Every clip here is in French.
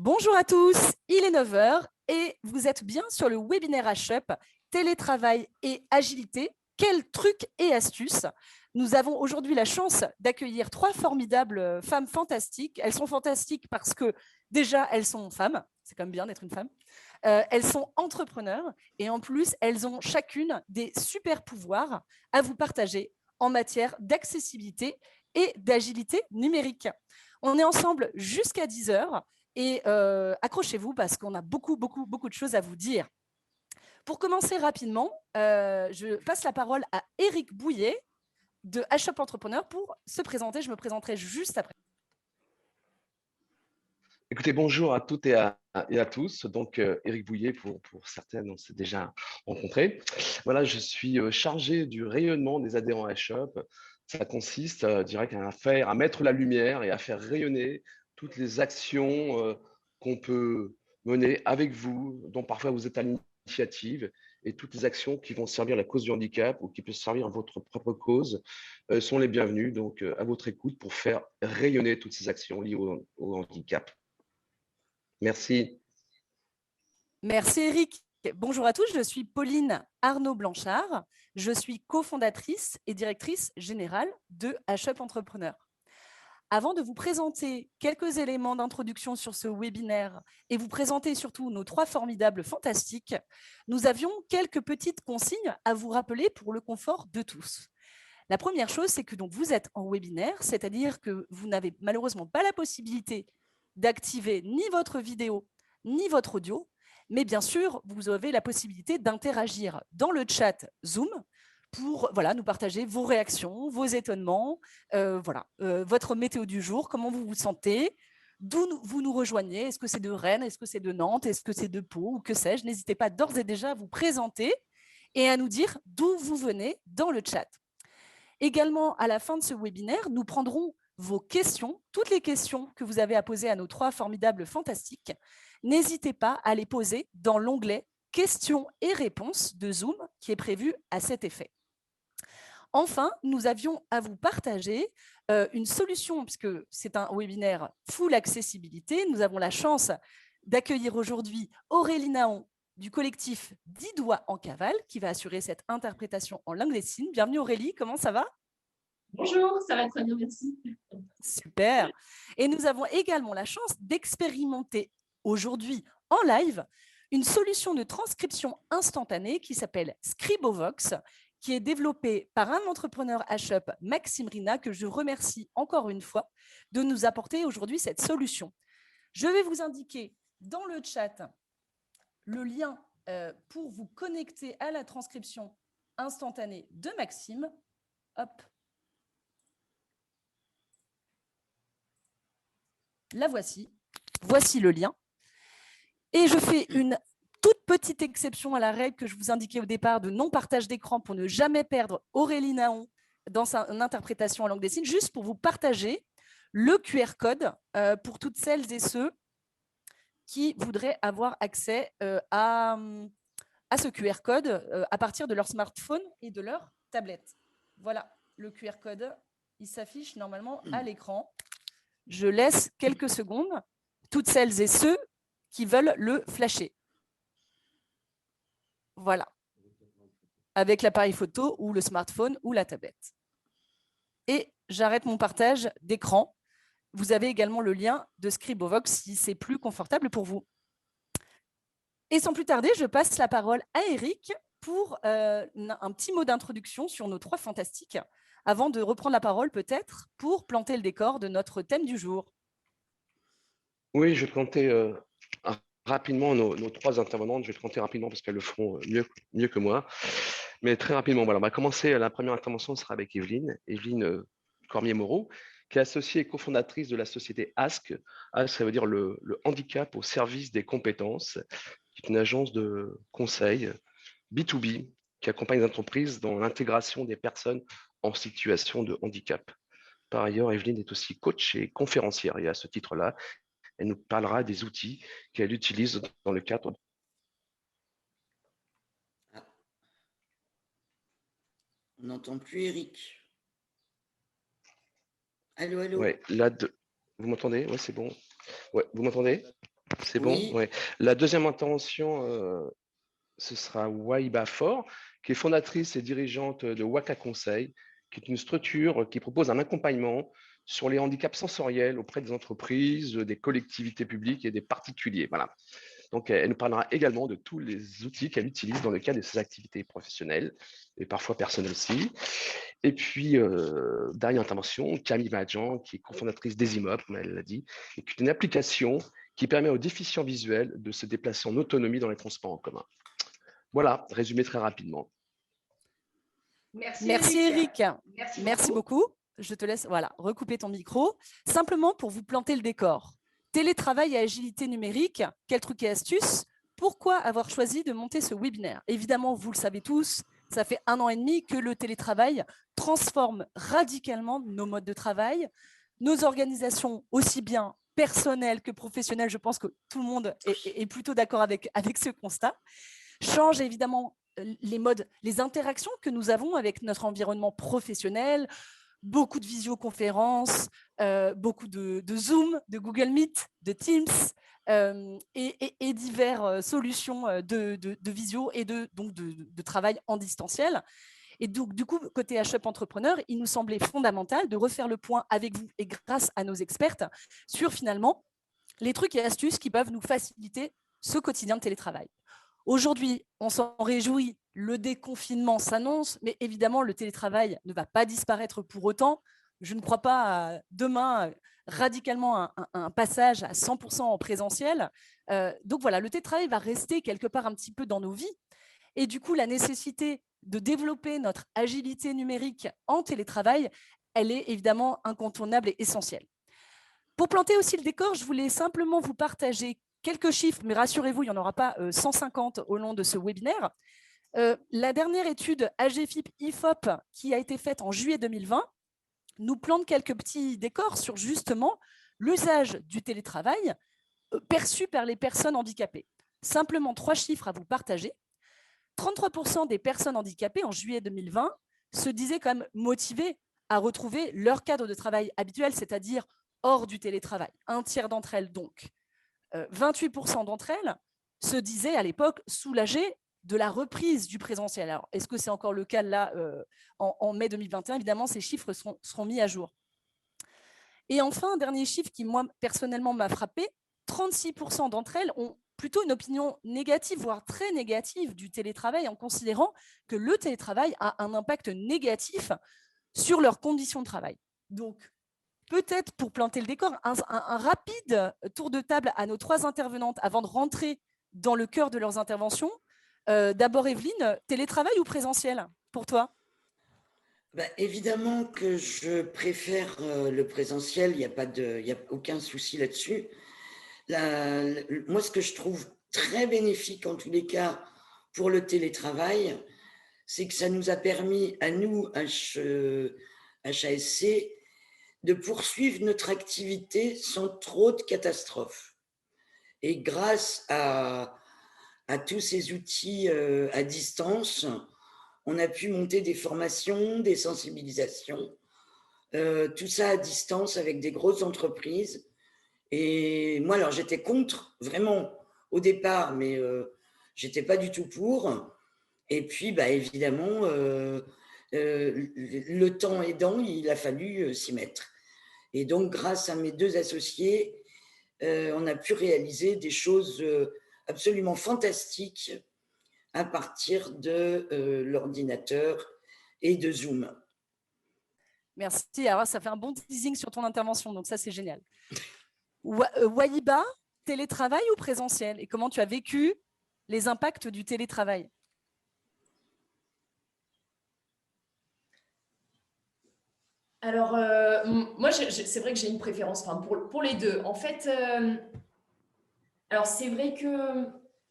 Bonjour à tous, il est 9 heures et vous êtes bien sur le webinaire HUP, télétravail et agilité, quels trucs et astuces. Nous avons aujourd'hui la chance d'accueillir 3 formidables femmes fantastiques. Elles sont fantastiques parce que déjà, elles sont femmes, c'est quand même bien d'être une femme. Elles sont entrepreneurs et en plus, elles ont chacune des super pouvoirs à vous partager en matière d'accessibilité et d'agilité numérique. On est ensemble jusqu'à 10 heures. Et accrochez-vous parce qu'on a beaucoup de choses à vous dire. Pour commencer rapidement, je passe la parole à Éric Bouillet de HUP Entrepreneur pour se présenter. Je me présenterai juste après. Écoutez, bonjour à toutes et à tous. Donc, Éric Bouillet, pour certaines, on s'est déjà rencontrés. Voilà, je suis chargé du rayonnement des adhérents à HUP. Ça consiste, direct, à mettre la lumière et à faire rayonner toutes les actions qu'on peut mener avec vous, dont parfois vous êtes à l'initiative, et toutes les actions qui vont servir la cause du handicap ou qui peuvent servir à votre propre cause sont les bienvenues. Donc, à votre écoute pour faire rayonner toutes ces actions liées au handicap. Merci. Merci Éric. Bonjour à tous, je suis Pauline Arnaud-Blanchard. Je suis cofondatrice et directrice générale de HUP Entrepreneur. Avant de vous présenter quelques éléments d'introduction sur ce webinaire et vous présenter surtout nos 3 formidables fantastiques, nous avions quelques petites consignes à vous rappeler pour le confort de tous. La première chose, c'est que donc vous êtes en webinaire, c'est-à-dire que vous n'avez malheureusement pas la possibilité d'activer ni votre vidéo ni votre audio, mais bien sûr, vous avez la possibilité d'interagir dans le chat Zoom pour nous partager vos réactions, vos étonnements, votre météo du jour, comment vous vous sentez, d'où vous nous rejoignez, est-ce que c'est de Rennes, est-ce que c'est de Nantes, est-ce que c'est de Pau ou que sais-je. N'hésitez pas d'ores et déjà à vous présenter et à nous dire d'où vous venez dans le chat. Également, à la fin de ce webinaire, nous prendrons vos questions, toutes les questions que vous avez à poser à nos 3 formidables fantastiques. N'hésitez pas à les poser dans l'onglet « Questions et réponses » de Zoom qui est prévu à cet effet. Enfin, nous avions à vous partager une solution, puisque c'est un webinaire full accessibilité. Nous avons la chance d'accueillir aujourd'hui Aurélie Naon du collectif 10 doigts en cavale, qui va assurer cette interprétation en langue des signes. Bienvenue Aurélie, comment ça va? Bonjour, ça va très bien, merci. Super. Et nous avons également la chance d'expérimenter aujourd'hui en live une solution de transcription instantanée qui s'appelle Scribovox, qui est développée par un entrepreneur HUP, Maxime Rina, que je remercie encore une fois de nous apporter aujourd'hui cette solution. Je vais vous indiquer dans le chat le lien pour vous connecter à la transcription instantanée de Maxime. Hop. La voici. Voici le lien. Et je fais une toute petite exception à la règle que je vous indiquais au départ de non-partage d'écran pour ne jamais perdre Aurélie Naon dans sa interprétation en langue des signes, juste pour vous partager le QR code pour toutes celles et ceux qui voudraient avoir accès à ce QR code à partir de leur smartphone et de leur tablette. Voilà, le QR code, il s'affiche normalement à l'écran. Je laisse quelques secondes, toutes celles et ceux qui veulent le flasher. Voilà, avec l'appareil photo ou le smartphone ou la tablette. Et j'arrête mon partage d'écran. Vous avez également le lien de Scribovox si c'est plus confortable pour vous. Et sans plus tarder, je passe la parole à Éric pour un petit mot d'introduction sur nos 3 fantastiques, avant de reprendre la parole peut-être pour planter le décor de notre thème du jour. Oui, je vais présenter rapidement nos 3 intervenantes. Je vais présenter rapidement parce qu'elles le feront mieux que moi. Mais très rapidement, voilà, on va commencer. La première intervention sera avec Evelyne Cormier-Moreau, qui est associée et cofondatrice de la société ASK. ASK, ça veut dire le handicap au service des compétences, qui est une agence de conseil B2B qui accompagne les entreprises dans l'intégration des personnes en situation de handicap. Par ailleurs, Evelyne est aussi coach et conférencière. Et à ce titre-là, elle nous parlera des outils qu'elle utilise dans le cadre. On n'entend plus Eric. Allô, allô. Ouais, vous m'entendez? Ouais, c'est bon. Ouais, vous m'entendez? C'est bon? Oui. Ouais. La deuxième intervention, ce sera Wahiba Faure, qui est fondatrice et dirigeante de Waka Conseil, qui est une structure qui propose un accompagnement sur les handicaps sensoriels auprès des entreprises, des collectivités publiques et des particuliers. Voilà. Donc, elle nous parlera également de tous les outils qu'elle utilise dans le cadre de ses activités professionnelles et parfois personnelles aussi. Et puis, dernière intervention, Camille Madjan, qui est cofondatrice d'Easymob, comme elle l'a dit, et qui est une application qui permet aux déficients visuels de se déplacer en autonomie dans les transports en commun. Voilà, résumé très rapidement. Merci Eric. Merci beaucoup. beaucoup. Je te laisse recouper ton micro. Simplement pour vous planter le décor. Télétravail et agilité numérique, quel truc et astuce? Pourquoi avoir choisi de monter ce webinaire? Évidemment, vous le savez tous, ça fait 1 an et demi que le télétravail transforme radicalement nos modes de travail, nos organisations aussi bien personnelles que professionnelles. Je pense que tout le monde est plutôt d'accord avec ce constat. Change évidemment les modes, les interactions que nous avons avec notre environnement professionnel, beaucoup de visioconférences, beaucoup de Zoom, de Google Meet, de Teams et diverses solutions de visio et donc de travail en distanciel. Et donc, du coup, côté HUP Entrepreneur, il nous semblait fondamental de refaire le point avec vous et grâce à nos expertes sur finalement les trucs et astuces qui peuvent nous faciliter ce quotidien de télétravail. Aujourd'hui, on s'en réjouit, le déconfinement s'annonce, mais évidemment, le télétravail ne va pas disparaître pour autant. Je ne crois pas demain radicalement un passage à 100% en présentiel. Donc voilà, le télétravail va rester quelque part un petit peu dans nos vies. Et du coup, la nécessité de développer notre agilité numérique en télétravail, elle est évidemment incontournable et essentielle. Pour planter aussi le décor, je voulais simplement vous partager quelques chiffres, mais rassurez-vous, il n'y en aura pas 150 au long de ce webinaire. La dernière étude AGFIP-IFOP qui a été faite en juillet 2020 nous plante quelques petits décors sur justement l'usage du télétravail perçu par les personnes handicapées. Simplement 3 chiffres à vous partager. 33% des personnes handicapées en juillet 2020 se disaient quand même motivées à retrouver leur cadre de travail habituel, c'est-à-dire hors du télétravail. 1/3 d'entre elles donc. 28% d'entre elles se disaient à l'époque soulagées de la reprise du présentiel. Alors, est-ce que c'est encore le cas là en mai 2021? Évidemment, ces chiffres seront mis à jour. Et enfin, un dernier chiffre qui, moi, personnellement, m'a frappé, 36% d'entre elles ont plutôt une opinion négative, voire très négative du télétravail, en considérant que le télétravail a un impact négatif sur leurs conditions de travail. Donc, peut-être pour planter le décor, un rapide tour de table à nos 3 intervenantes avant de rentrer dans le cœur de leurs interventions. D'abord, Evelyne, télétravail ou présentiel pour toi? Évidemment que je préfère le présentiel, il n'y a aucun souci là-dessus. Moi, ce que je trouve très bénéfique en tous les cas pour le télétravail, c'est que ça nous a permis à nous, HASC, de poursuivre notre activité sans trop de catastrophes. Et grâce à tous ces outils à distance, on a pu monter des formations, des sensibilisations, tout ça à distance avec des grosses entreprises. Et moi, alors, j'étais contre, vraiment, au départ, mais j'étais pas du tout pour. Et puis, évidemment, le temps aidant, il a fallu s'y mettre. Et donc, grâce à mes 2 associés, on a pu réaliser des choses absolument fantastiques à partir de l'ordinateur et de Zoom. Merci. Alors, ça fait un bon teasing sur ton intervention, donc ça, c'est génial. Wahiba, télétravail ou présentiel? Et comment tu as vécu les impacts du télétravail? Alors, moi, c'est vrai que j'ai une préférence pour les deux. En fait, alors c'est vrai que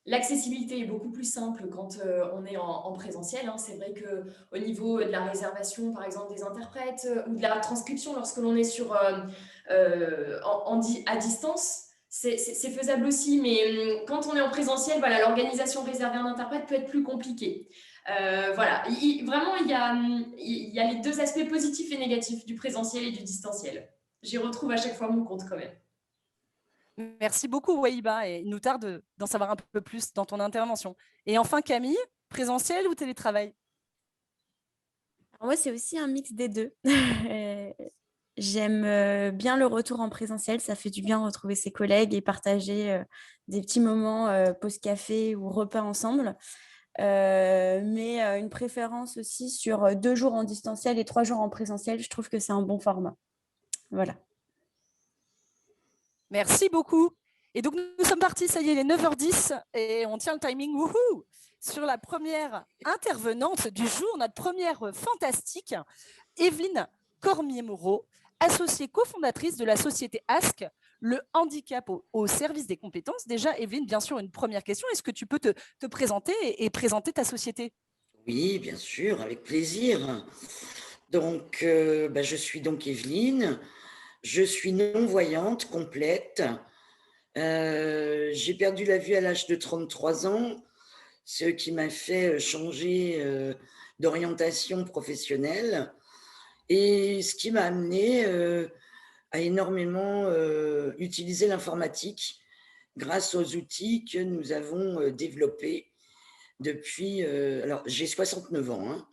l'accessibilité est beaucoup plus simple quand on est en présentiel. Hein. C'est vrai qu'au niveau de la réservation, par exemple, des interprètes ou de la transcription lorsque l'on est à distance, c'est faisable aussi. Mais quand on est en présentiel, voilà, l'organisation réservée à un interprète peut être plus compliquée. Voilà, vraiment, il y a les 2 aspects positifs et négatifs du présentiel et du distanciel. J'y retrouve à chaque fois mon compte quand même. Merci beaucoup, Wahiba. Et il nous tarde d'en savoir un peu plus dans ton intervention. Et enfin, Camille, présentiel ou télétravail? Moi, c'est aussi un mix des deux. J'aime bien le retour en présentiel, ça fait du bien de retrouver ses collègues et partager des petits moments pause café ou repas ensemble. Mais une préférence aussi sur 2 jours en distanciel et 3 jours en présentiel, je trouve que c'est un bon format. Voilà. Merci beaucoup. Et donc, nous sommes partis, ça y est, il est 9h10 et on tient le timing. Wouhou, sur la première intervenante du jour, notre première fantastique, Evelyne Cormier-Moreau, associée cofondatrice de la société Ask, le handicap au service des compétences. Déjà, Evelyne, bien sûr, une première question. Est-ce que tu peux te présenter et présenter ta société? Oui, bien sûr, avec plaisir. Donc, je suis donc Evelyne. Je suis non-voyante complète. J'ai perdu la vue à l'âge de 33 ans, ce qui m'a fait changer d'orientation professionnelle et ce qui m'a amené à énormément utiliser l'informatique grâce aux outils que nous avons développés depuis… alors, j'ai 69 ans, hein,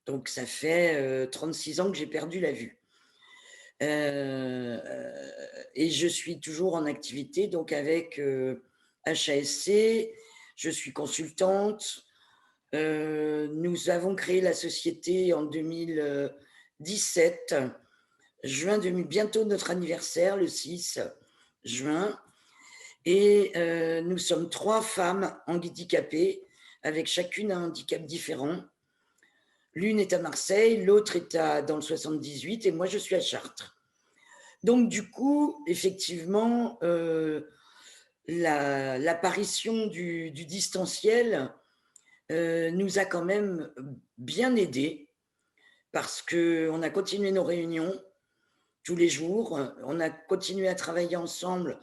donc ça fait 36 ans que j'ai perdu la vue. Et je suis toujours en activité donc avec HASC, je suis consultante. Nous avons créé la société en 2017, bientôt notre anniversaire, le 6 juin. Et nous sommes 3 femmes handicapées, avec chacune un handicap différent. L'une est à Marseille, l'autre est dans le 78 et moi je suis à Chartres. Donc du coup, effectivement, l'apparition du distanciel nous a quand même bien aidés parce qu'on a continué nos réunions tous les jours, on a continué à travailler ensemble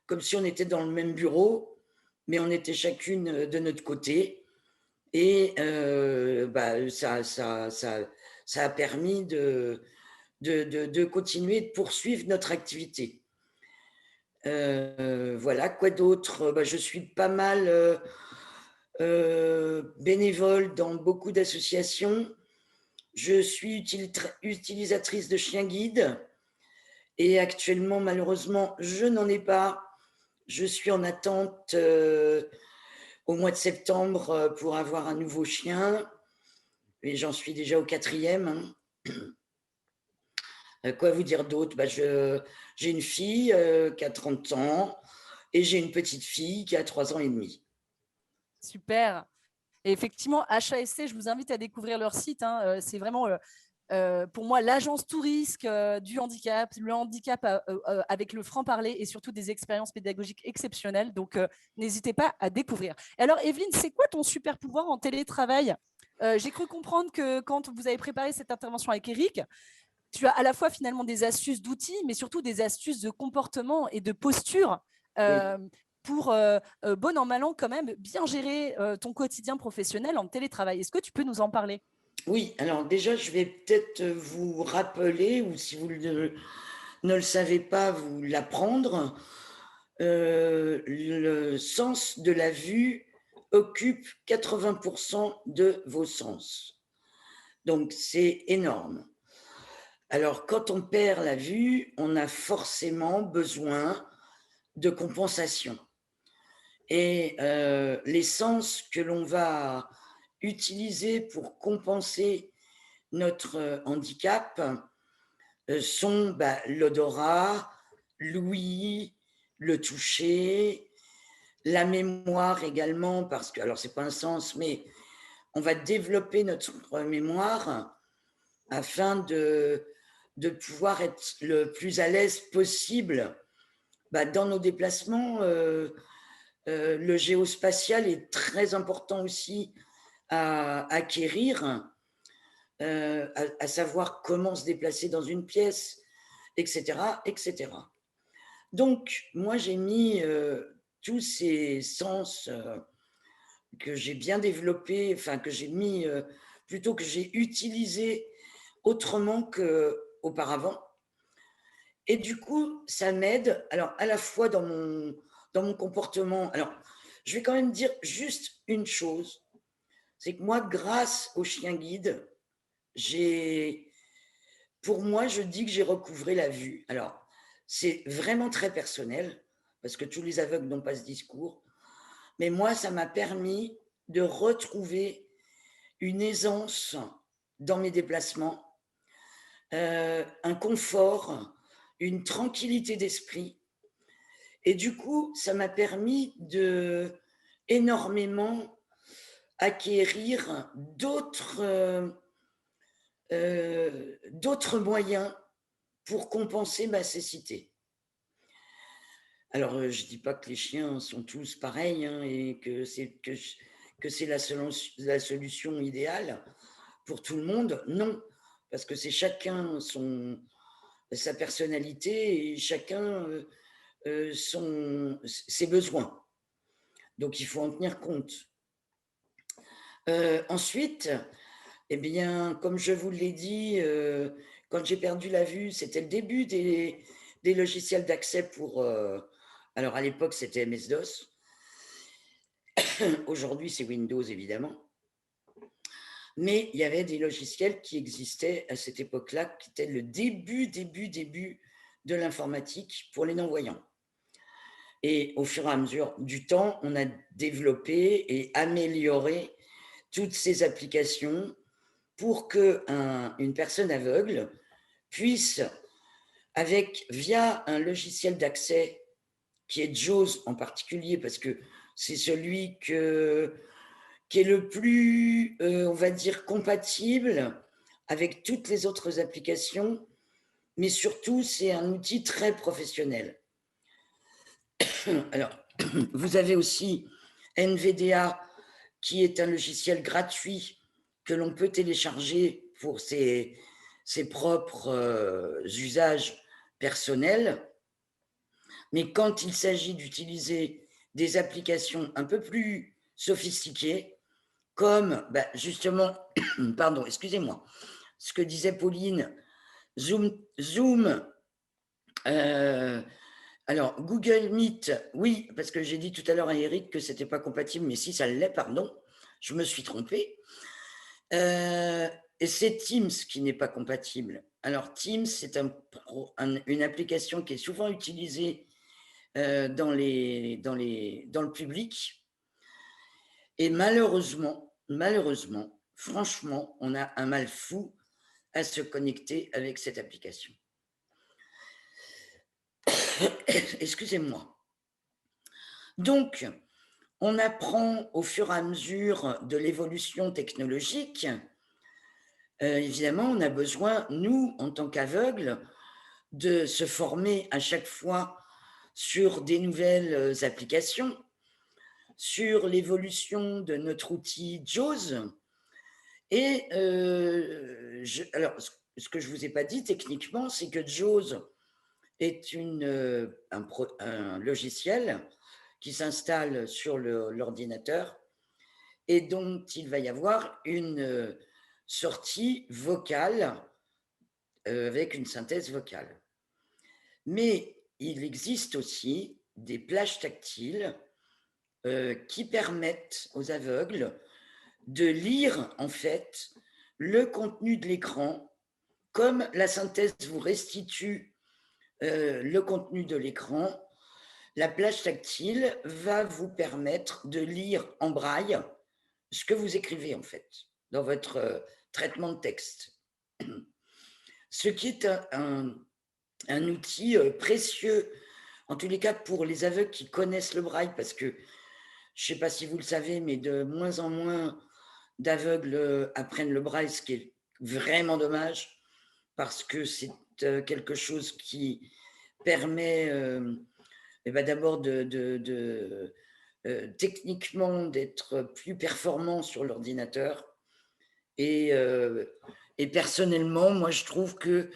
comme si on était dans le même bureau, mais on était chacune de notre côté. Et ça a permis de continuer, de poursuivre notre activité. Voilà, quoi d'autre? Je suis pas mal bénévole dans beaucoup d'associations. Je suis utilisatrice de chiens guides. Et actuellement, malheureusement, je n'en ai pas. Je suis en attente au mois de septembre pour avoir un nouveau chien. Et j'en suis déjà au 4e. Hein. Quoi vous dire d'autre? J'ai une fille qui a 30 ans et j'ai une petite fille qui a 3 ans et demi. Super. Et effectivement, HASC, je vous invite à découvrir leur site. Hein. C'est vraiment, pour moi, l'agence tout risque du handicap, le handicap avec le franc-parler et surtout des expériences pédagogiques exceptionnelles. Donc, n'hésitez pas à découvrir. Et alors, Evelyne, c'est quoi ton super pouvoir en télétravail? J'ai cru comprendre que quand vous avez préparé cette intervention avec Eric, tu as à la fois finalement des astuces d'outils, mais surtout des astuces de comportement et de posture pour, bon an, mal an, quand même, bien gérer ton quotidien professionnel en télétravail. Est-ce que tu peux nous en parler? Oui, alors déjà, je vais peut-être vous rappeler, ou si vous ne le savez pas, vous l'apprendre. Le sens de la vue occupe 80% de vos sens. Donc, c'est énorme. Alors, quand on perd la vue, on a forcément besoin de compensation. Et les sens que l'on va utiliser pour compenser notre handicap sont l'odorat, l'ouïe, le toucher, la mémoire également, parce que, alors c'est pas un sens, mais on va développer notre mémoire afin de pouvoir être le plus à l'aise possible dans nos déplacements. Le géospatial est très important aussi à acquérir, à savoir comment se déplacer dans une pièce, etc., etc. Donc, moi, j'ai mis tous ces sens que j'ai bien développés, enfin, que j'ai mis, plutôt que j'ai utilisé autrement qu'auparavant. Et du coup, ça m'aide, alors à la fois dans mon comportement. Alors, je vais quand même dire juste une chose, c'est que moi, grâce au chien guide, pour moi, je dis que j'ai recouvré la vue. Alors, c'est vraiment très personnel, parce que tous les aveugles n'ont pas ce discours, mais moi, ça m'a permis de retrouver une aisance dans mes déplacements, un confort, une tranquillité d'esprit. Et du coup, ça m'a permis de énormément acquérir d'autres moyens pour compenser ma cécité. Alors, je ne dis pas que les chiens sont tous pareils hein, et que c'est la solution idéale pour tout le monde. Non, parce que c'est chacun sa personnalité et chacun ses besoins. Donc, il faut en tenir compte. Ensuite, eh bien, comme je vous l'ai dit, quand j'ai perdu la vue, c'était le début des logiciels d'accès pour... alors, à l'époque, c'était MS-DOS. Aujourd'hui, c'est Windows, évidemment. Mais il y avait des logiciels qui existaient à cette époque-là, qui étaient le début de l'informatique pour les non-voyants. Et au fur et à mesure du temps, on a développé et amélioré toutes ces applications pour qu'une personne aveugle puisse, via un logiciel d'accès qui est JAWS en particulier, parce que c'est celui qui est le plus, on va dire, compatible avec toutes les autres applications, mais surtout, c'est un outil très professionnel. Alors, vous avez aussi NVDA, qui est un logiciel gratuit que l'on peut télécharger pour ses propres usages personnels. Mais quand il s'agit d'utiliser des applications un peu plus sophistiquées, comme justement, pardon, excusez-moi, ce que disait Pauline, Zoom, alors Google Meet, oui, parce que j'ai dit tout à l'heure à Eric que c'était pas compatible, mais si ça l'est, pardon, je me suis trompée. Et c'est Teams qui n'est pas compatible. Alors Teams, c'est une application qui est souvent utilisée dans le public. Et malheureusement, franchement, on a un mal fou à se connecter avec cette application. Excusez-moi. Donc, on apprend au fur et à mesure de l'évolution technologique. Évidemment, on a besoin, nous, en tant qu'aveugles, de se former à chaque fois sur des nouvelles applications, sur l'évolution de notre outil JAWS. Et alors, ce que je ne vous ai pas dit techniquement, c'est que JAWS est un logiciel qui s'installe sur l'ordinateur et dont il va y avoir une sortie vocale avec une synthèse vocale. Mais il existe aussi des plages tactiles qui permettent aux aveugles de lire en fait le contenu de l'écran, comme la synthèse vous restitue le contenu de l'écran. La plage tactile va vous permettre de lire en braille ce que vous écrivez en fait dans votre traitement de texte. Ce qui est un outil précieux, en tous les cas pour les aveugles qui connaissent le braille, parce que je ne sais pas si vous le savez, mais de moins en moins d'aveugles apprennent le braille, ce qui est vraiment dommage, parce que c'est quelque chose qui permet d'abord techniquement d'être plus performant sur l'ordinateur. Et personnellement, moi, je trouve que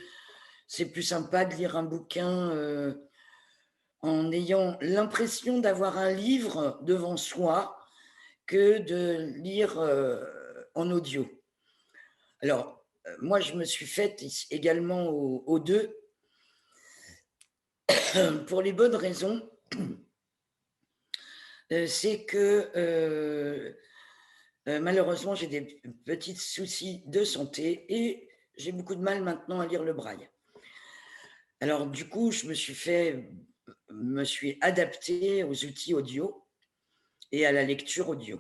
c'est plus sympa de lire un bouquin en ayant l'impression d'avoir un livre devant soi que de lire en audio. Alors, moi, je me suis faite également aux deux. pour les bonnes raisons. C'est que malheureusement, j'ai des petits soucis de santé et j'ai beaucoup de mal maintenant à lire le braille. Alors, du coup, je me suis adapté aux outils audio et à la lecture audio.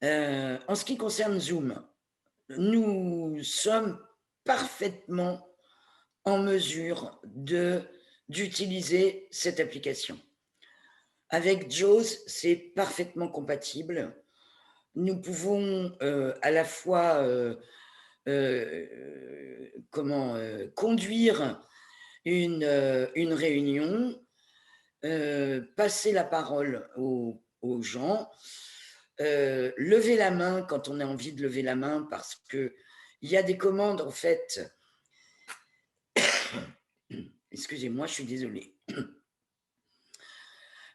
En ce qui concerne Zoom, nous sommes parfaitement en mesure d'utiliser cette application. Avec JAWS, c'est parfaitement compatible. Nous pouvons à la fois conduire une réunion, passer la parole aux gens, lever la main quand on a envie de lever la main, parce qu'il y a des commandes, en fait. Excusez-moi, je suis désolée.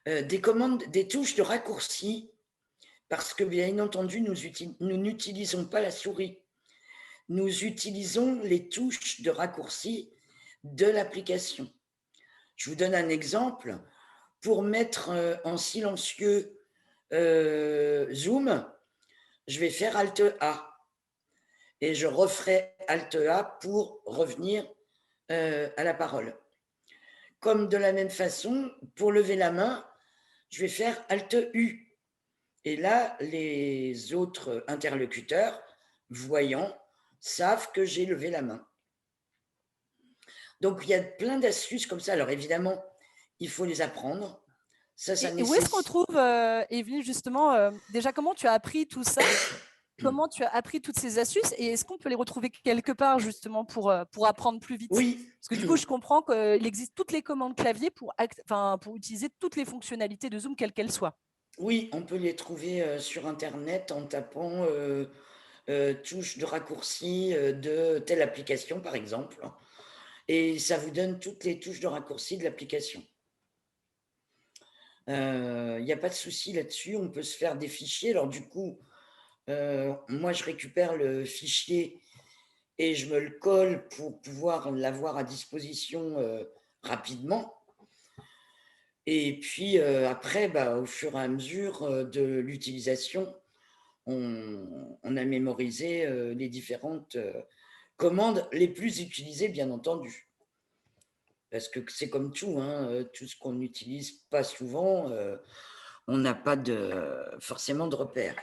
Des commandes, des touches de raccourci, parce que bien entendu, nous n'utilisons pas la souris. Nous utilisons les touches de raccourci de l'application. Je vous donne un exemple. Pour mettre en silencieux Zoom, je vais faire Alt A et je referai Alt A pour revenir à la parole. Comme de la même façon, pour lever la main, je vais faire Alt U. Et là, les autres interlocuteurs, voyant, savent que j'ai levé la main. Donc, il y a plein d'astuces comme ça. Alors, évidemment, il faut les apprendre. Ça et où est-ce qu'on trouve, Evelyne, justement, déjà, comment tu as appris tout ça? Comment tu as appris toutes ces astuces et est-ce qu'on peut les retrouver quelque part justement pour apprendre plus vite? Oui. Parce que du coup, je comprends qu'il existe toutes les commandes clavier pour utiliser toutes les fonctionnalités de Zoom, quelles qu'elles soient. Oui, on peut les trouver sur Internet en tapant touche de raccourci de telle application, par exemple. Et ça vous donne toutes les touches de raccourci de l'application. Il n'y a pas de souci là-dessus, on peut se faire des fichiers. Alors du coup, moi je récupère le fichier et je me le colle pour pouvoir l'avoir à disposition rapidement. Et puis après, au fur et à mesure de l'utilisation, on a mémorisé les différentes commandes les plus utilisées, bien entendu. Parce que c'est comme tout, hein, tout ce qu'on n'utilise pas souvent, on n'a pas forcément de repères.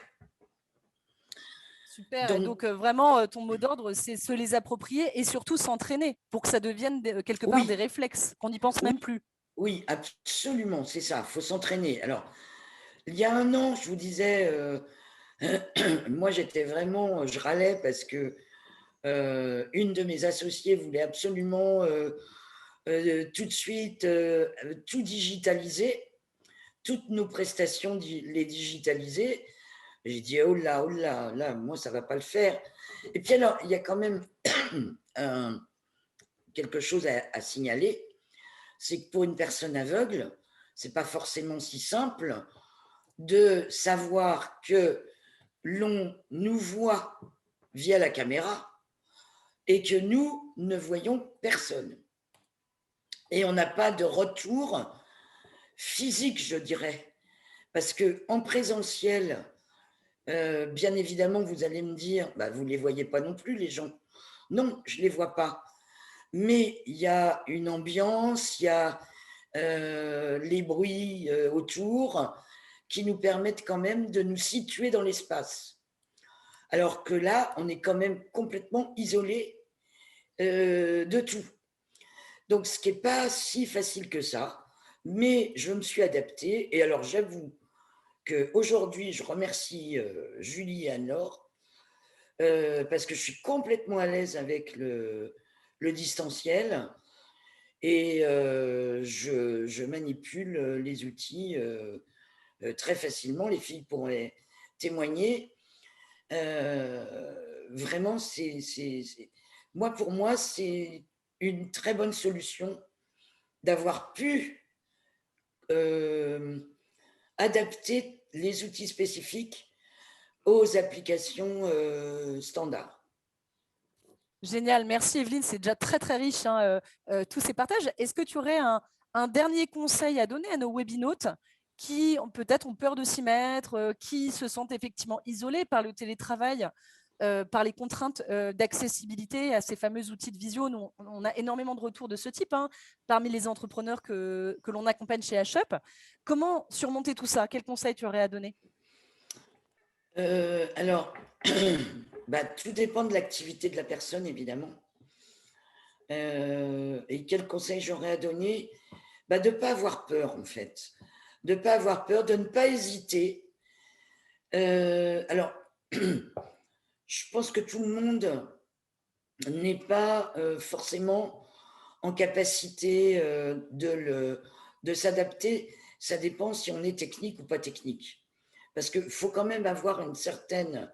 Super. Donc vraiment, ton mot d'ordre, c'est se les approprier et surtout s'entraîner pour que ça devienne quelque part des réflexes, qu'on n'y pense même plus. Oui, absolument, c'est ça, il faut s'entraîner. Alors, il y a un an, je vous disais, moi j'étais vraiment, je râlais parce que une de mes associées voulait absolument tout de suite tout digitaliser, toutes nos prestations, les digitaliser. J'ai dit, oh là, moi ça va pas le faire. Et puis alors, il y a quand même quelque chose à signaler, c'est que pour une personne aveugle, c'est pas forcément si simple de savoir que l'on nous voit via la caméra et que nous ne voyons personne. Et on n'a pas de retour physique, je dirais. Parce qu'en présentiel, bien évidemment, vous allez me dire, vous ne les voyez pas non plus, les gens. Non, je ne les vois pas. Mais il y a une ambiance, il y a les bruits autour qui nous permettent quand même de nous situer dans l'espace. Alors que là, on est quand même complètement isolé de tout. Donc, ce qui n'est pas si facile que ça, mais je me suis adaptée. Et alors, j'avoue qu'aujourd'hui, je remercie Julie et Anne-Laure parce que je suis complètement à l'aise avec le distanciel et je manipule les outils très facilement. Les filles pourraient témoigner. Vraiment, pour moi, c'est une très bonne solution d'avoir pu adapter les outils spécifiques aux applications standards. Génial, merci Evelyne, c'est déjà très très riche hein, tous ces partages. Est-ce que tu aurais un dernier conseil à donner à nos webinautes qui peut-être ont peur de s'y mettre, qui se sentent effectivement isolés par le télétravail, par les contraintes d'accessibilité à ces fameux outils de visio? Nous, on a énormément de retours de ce type hein, parmi les entrepreneurs que l'on accompagne chez HUP. Comment surmonter tout ça? Quel conseil tu aurais à donner? Alors, tout dépend de l'activité de la personne, évidemment. Et quel conseil j'aurais à donner? De ne pas avoir peur, en fait. De ne pas avoir peur, de ne pas hésiter. Alors, je pense que tout le monde n'est pas forcément en capacité de s'adapter. Ça dépend si on est technique ou pas technique. Parce qu'il faut quand même avoir une certaine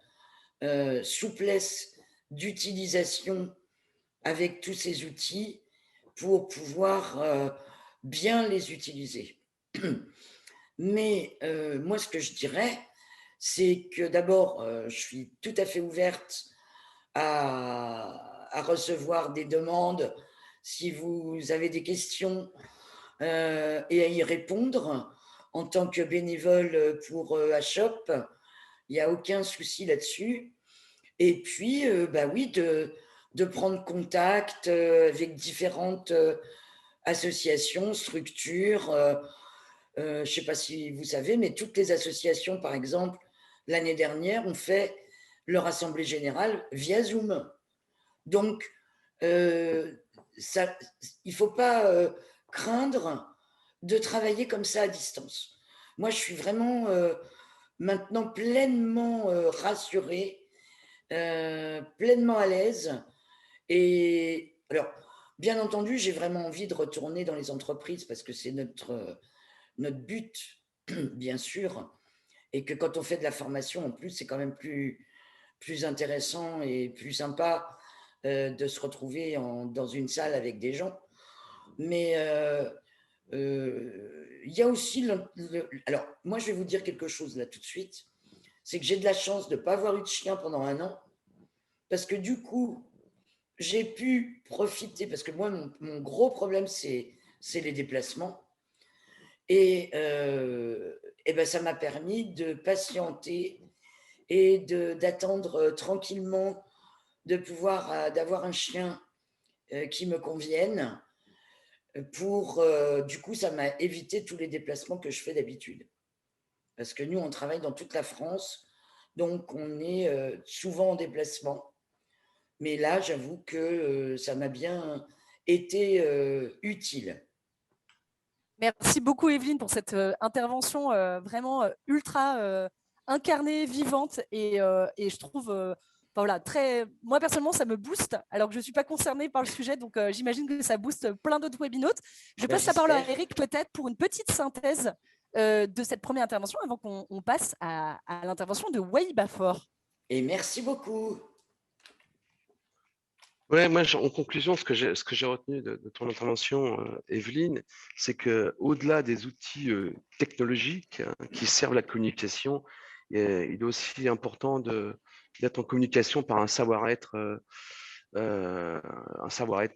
souplesse d'utilisation avec tous ces outils pour pouvoir bien les utiliser. Mais moi, ce que je dirais, c'est que d'abord, je suis tout à fait ouverte à recevoir des demandes si vous avez des questions et à y répondre en tant que bénévole pour HUP. Il n'y a aucun souci là-dessus. Et puis, oui, de prendre contact avec différentes associations, structures. Je ne sais pas si vous savez, mais toutes les associations, par exemple, l'année dernière, ont fait leur assemblée générale via Zoom. Donc, il ne faut pas craindre de travailler comme ça à distance. Moi, je suis vraiment maintenant pleinement rassurée, pleinement à l'aise. Et alors, bien entendu, j'ai vraiment envie de retourner dans les entreprises parce que c'est notre but, bien sûr, et que quand on fait de la formation, en plus, c'est quand même plus intéressant et plus sympa de se retrouver dans une salle avec des gens. Mais il y a aussi alors, moi, je vais vous dire quelque chose là tout de suite. C'est que j'ai de la chance de ne pas avoir eu de chien pendant 1 an, parce que du coup, j'ai pu profiter, parce que moi, mon gros problème, c'est les déplacements. Et ça m'a permis de patienter et d'attendre tranquillement d'avoir un chien qui me convienne du coup, ça m'a évité tous les déplacements que je fais d'habitude. Parce que nous, on travaille dans toute la France, donc on est souvent en déplacement. Mais là, j'avoue que ça m'a bien été utile. Merci beaucoup, Evelyne, pour cette intervention vraiment ultra incarnée, vivante. Et je trouve, voilà, moi, personnellement, ça me booste, alors que je ne suis pas concernée par le sujet. Donc, j'imagine que ça booste plein d'autres webinautes. Je passe la parole à Eric, peut-être, pour une petite synthèse de cette première intervention, avant qu'on passe à l'intervention de Waybafor. Et merci beaucoup. Ouais, moi, en conclusion, ce que j'ai retenu de ton intervention, Evelyne, c'est que au-delà des outils technologiques hein, qui servent la communication, il est aussi important d'être en communication par un savoir-être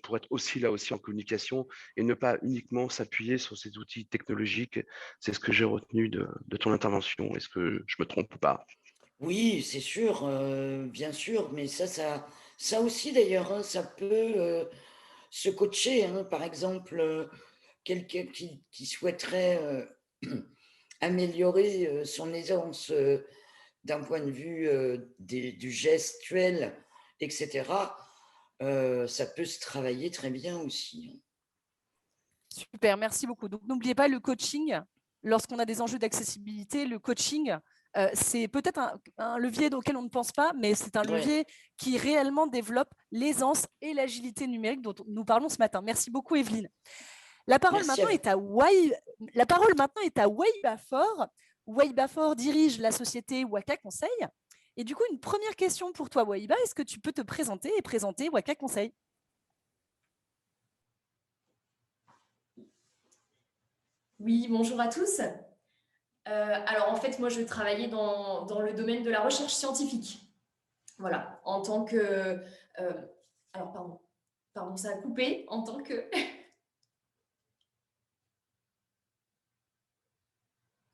pour être aussi là aussi en communication et ne pas uniquement s'appuyer sur ces outils technologiques. C'est ce que j'ai retenu de ton intervention. Est-ce que je me trompe ou pas? Oui, c'est sûr, bien sûr, mais ça aussi d'ailleurs, hein, ça peut se coacher. Hein. Par exemple, quelqu'un qui souhaiterait améliorer son aisance d'un point de vue du gestuel, etc., ça peut se travailler très bien aussi. Hein. Super, merci beaucoup. Donc, n'oubliez pas le coaching. Lorsqu'on a des enjeux d'accessibilité, le coaching, c'est peut-être un levier auquel on ne pense pas, mais c'est un levier qui réellement développe l'aisance et l'agilité numérique dont nous parlons ce matin. Merci beaucoup, Evelyne. La parole maintenant est à Waybafor. Waybafor dirige la société Waka Conseil. Et du coup, une première question pour toi, Wayba. Est-ce que tu peux te présenter et présenter Waka Conseil? Oui, bonjour à tous. Alors en fait, moi je travaillais dans le domaine de la recherche scientifique. Voilà, en tant que Alors, pardon, ça a coupé en tant que…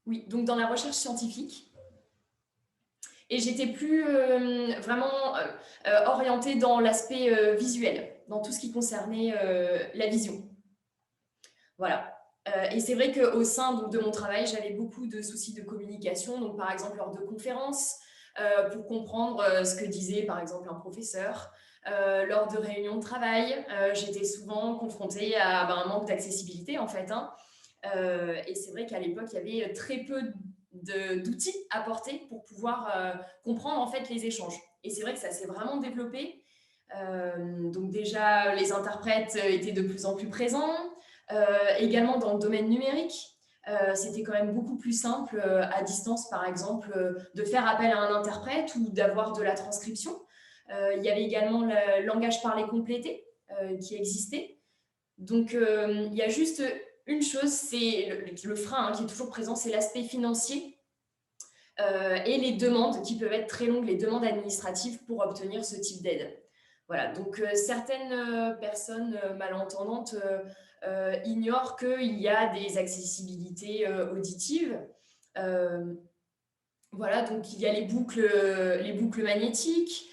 Oui, donc dans la recherche scientifique. Et j'étais plus vraiment orientée dans l'aspect visuel, dans tout ce qui concernait la vision. Voilà. Et c'est vrai qu'au sein donc, de mon travail, j'avais beaucoup de soucis de communication. Donc, par exemple, lors de conférences, pour comprendre ce que disait, par exemple, un professeur. Lors de réunions de travail, j'étais souvent confrontée à un manque d'accessibilité, en fait. Hein. Et c'est vrai qu'à l'époque, il y avait très peu d'outils apportés pour pouvoir comprendre, en fait, les échanges. Et c'est vrai que ça s'est vraiment développé. Donc déjà, les interprètes étaient de plus en plus présents. Également dans le domaine numérique, c'était quand même beaucoup plus simple à distance, par exemple, de faire appel à un interprète ou d'avoir de la transcription. Il y avait également le langage parlé complété qui existait. Donc, il y a juste une chose, c'est le frein qui est toujours présent, c'est l'aspect financier et les demandes qui peuvent être très longues, les demandes administratives pour obtenir ce type d'aide. Voilà, donc certaines personnes malentendantes ignorent qu'il y a des accessibilités auditives. Voilà, donc il y a les boucles magnétiques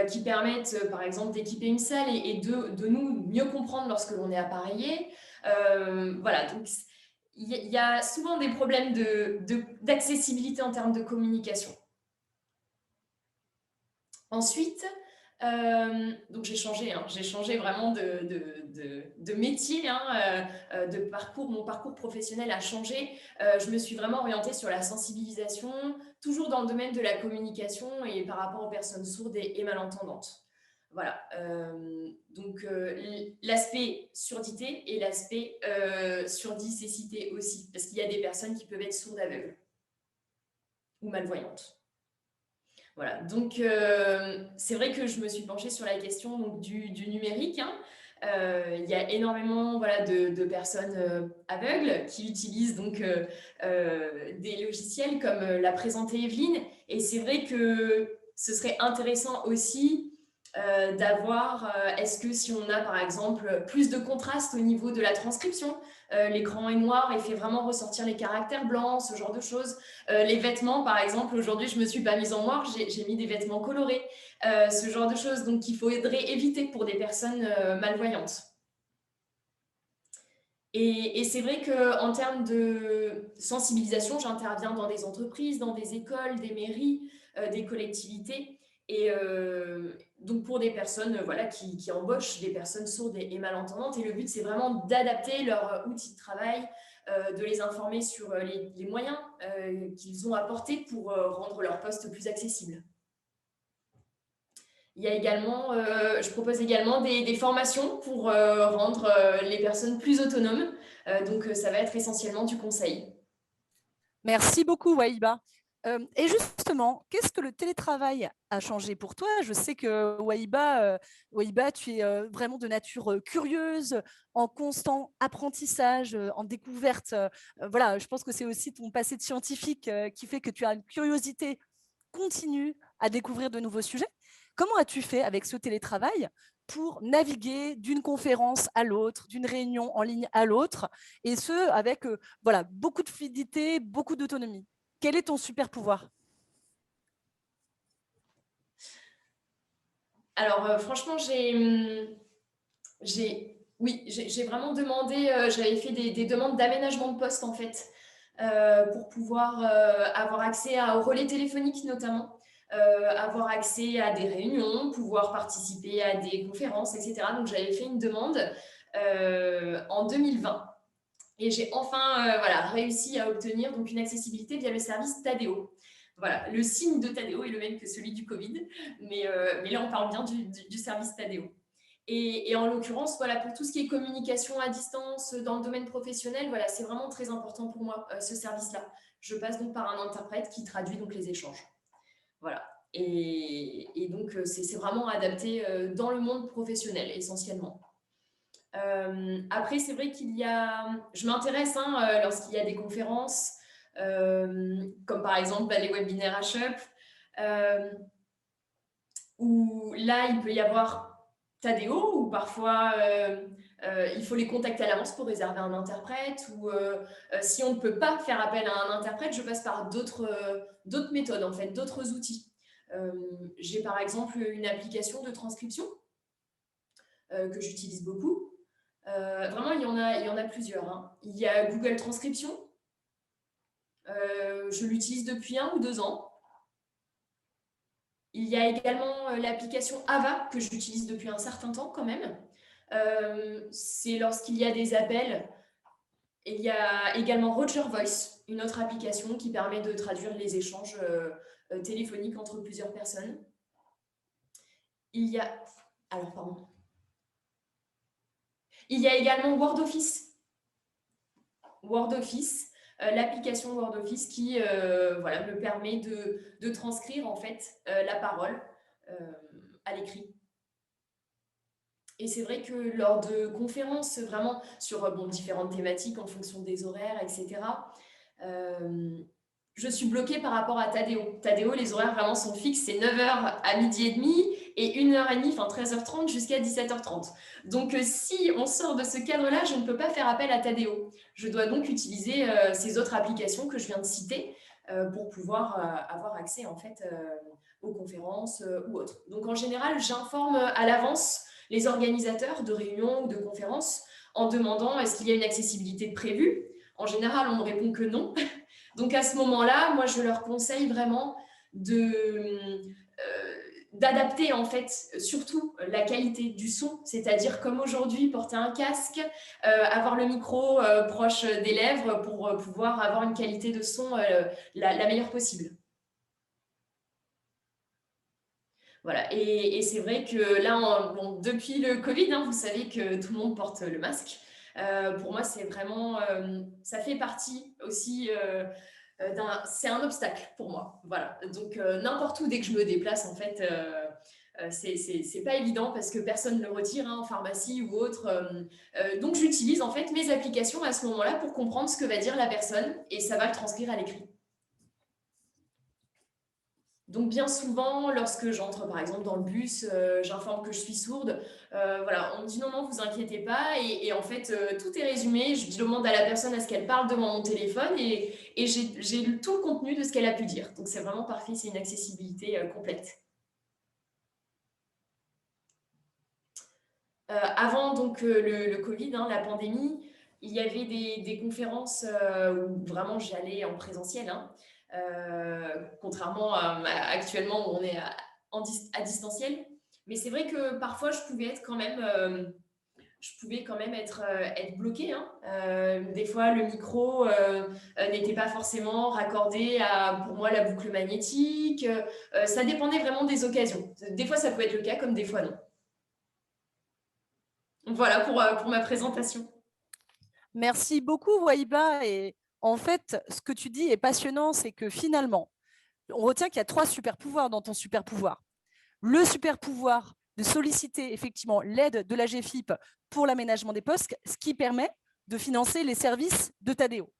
qui permettent, par exemple, d'équiper une salle et de nous mieux comprendre lorsque l'on est appareillé. Voilà, donc il y a souvent des problèmes d'accessibilité en termes de communication. Ensuite, donc j'ai changé vraiment de métier, de parcours. Mon parcours professionnel a changé. Je me suis vraiment orientée sur la sensibilisation, toujours dans le domaine de la communication et par rapport aux personnes sourdes et malentendantes. Voilà. Donc l'aspect surdité et l'aspect surdicécité aussi, parce qu'il y a des personnes qui peuvent être sourdes aveugles ou malvoyantes. Voilà, donc c'est vrai que je me suis penchée sur la question donc, du numérique. Hein. Il y a énormément de personnes aveugles qui utilisent donc des logiciels comme l'a présenté Evelyne. Et c'est vrai que ce serait intéressant aussi d'avoir, est-ce que si on a par exemple plus de contraste au niveau de la transcription, l'écran est noir et fait vraiment ressortir les caractères blancs, ce genre de choses. Les vêtements, par exemple, aujourd'hui, je ne me suis pas mise en noir, j'ai mis des vêtements colorés, ce genre de choses, donc qu'il faudrait éviter pour des personnes malvoyantes. Et c'est vrai qu'en termes de sensibilisation, j'interviens dans des entreprises, dans des écoles, des mairies, des collectivités. Et donc pour des personnes qui embauchent des personnes sourdes et malentendantes. Et le but, c'est vraiment d'adapter leur outil de travail, de les informer sur les moyens qu'ils ont apportés pour rendre leur poste plus accessible. Il y a également, je propose également des formations pour rendre les personnes plus autonomes. Donc, ça va être essentiellement du conseil. Merci beaucoup, Wahiba. Et justement, qu'est-ce que le télétravail a changé pour toi? Je sais que Wahiba, tu es vraiment de nature curieuse, en constant apprentissage, en découverte. Voilà, je pense que c'est aussi ton passé de scientifique qui fait que tu as une curiosité continue à découvrir de nouveaux sujets. Comment as-tu fait avec ce télétravail pour naviguer d'une conférence à l'autre, d'une réunion en ligne à l'autre, et ce, avec beaucoup de fluidité, beaucoup d'autonomie? Quel est ton super pouvoir? Alors, franchement, j'ai vraiment demandé, j'avais fait des demandes d'aménagement de poste, en fait, pour pouvoir avoir accès au relais téléphonique, notamment. Avoir accès à des réunions, pouvoir participer à des conférences, etc. Donc, j'avais fait une demande en 2020 et j'ai enfin réussi à obtenir donc, une accessibilité via le service Tadeo. Voilà, le signe de Tadeo est le même que celui du Covid, mais là, on parle bien du service Tadeo. Et en l'occurrence, pour tout ce qui est communication à distance dans le domaine professionnel, c'est vraiment très important pour moi, ce service-là. Je passe donc par un interprète qui traduit donc les échanges. Voilà. Et donc, c'est vraiment adapté dans le monde professionnel, essentiellement. Après, c'est vrai je m'intéresse lorsqu'il y a des conférences, comme par exemple les webinaires HUP, où là, il peut y avoir Tadeo, où parfois il faut les contacter à l'avance pour réserver un interprète, ou si on ne peut pas faire appel à un interprète, je passe par d'autres méthodes, en fait, d'autres outils. J'ai par exemple une application de transcription que j'utilise beaucoup. Vraiment, il y en a plusieurs, hein. Il y a Google Transcription. Je l'utilise depuis 1 ou 2 ans. Il y a également l'application Ava que j'utilise depuis un certain temps quand même. C'est lorsqu'il y a des appels. Il y a également Roger Voice, une autre application qui permet de traduire les échanges téléphoniques entre plusieurs personnes. Il y a... Alors, pardon. Il y a également WordOffice. WordOffice, l'application WordOffice qui voilà, me permet de transcrire en fait la parole à l'écrit. Et c'est vrai que lors de conférences vraiment sur différentes thématiques en fonction des horaires, etc., je suis bloquée par rapport à Tadeo. Tadeo, les horaires vraiment sont fixes, c'est 9h à 12h30 et 1h30, enfin 13h30 jusqu'à 17h30. Donc si on sort de ce cadre-là, je ne peux pas faire appel à Tadeo. Je dois donc utiliser ces autres applications que je viens de citer pour pouvoir avoir accès en fait aux conférences ou autres. Donc en général, j'informe à l'avance les organisateurs de réunions ou de conférences en demandant est-ce qu'il y a une accessibilité prévue. En général, on me répond que non. Donc à ce moment-là, moi, je leur conseille vraiment d'adapter en fait surtout la qualité du son, c'est-à-dire comme aujourd'hui, porter un casque, avoir le micro proche des lèvres pour pouvoir avoir une qualité de son la meilleure possible. Voilà, et c'est vrai que là, depuis le Covid, hein, vous savez que tout le monde porte le masque. Pour moi, c'est vraiment, ça fait partie aussi c'est un obstacle pour moi. Voilà, donc n'importe où, dès que je me déplace, en fait, c'est pas évident parce que personne ne le retire hein, en pharmacie ou autre. Donc j'utilise en fait mes applications à ce moment-là pour comprendre ce que va dire la personne et ça va le transcrire à l'écrit. Donc bien souvent, lorsque j'entre par exemple dans le bus, j'informe que je suis sourde. Voilà, on me dit non, vous inquiétez pas. Et en fait, tout est résumé. Je demande à la personne à ce qu'elle parle devant mon téléphone et j'ai lu tout le contenu de ce qu'elle a pu dire. Donc c'est vraiment parfait, c'est une accessibilité complète. Avant donc le Covid, hein, la pandémie, il y avait des conférences où vraiment j'allais en présentiel. Hein. Contrairement à actuellement où on est à distanciel. Mais c'est vrai que parfois, je pouvais quand même être bloquée. Hein. Des fois, le micro n'était pas forcément raccordé à, pour moi, la boucle magnétique. Ça dépendait vraiment des occasions. Des fois, ça peut être le cas, comme des fois, non. Voilà pour ma présentation. Merci beaucoup, Wahiba. Et en fait, ce que tu dis est passionnant, c'est que finalement, on retient qu'il y a 3 super pouvoirs dans ton super pouvoir. Le super pouvoir de solliciter effectivement l'aide de la GFIP pour l'aménagement des postes, ce qui permet de financer les services de Tadeo.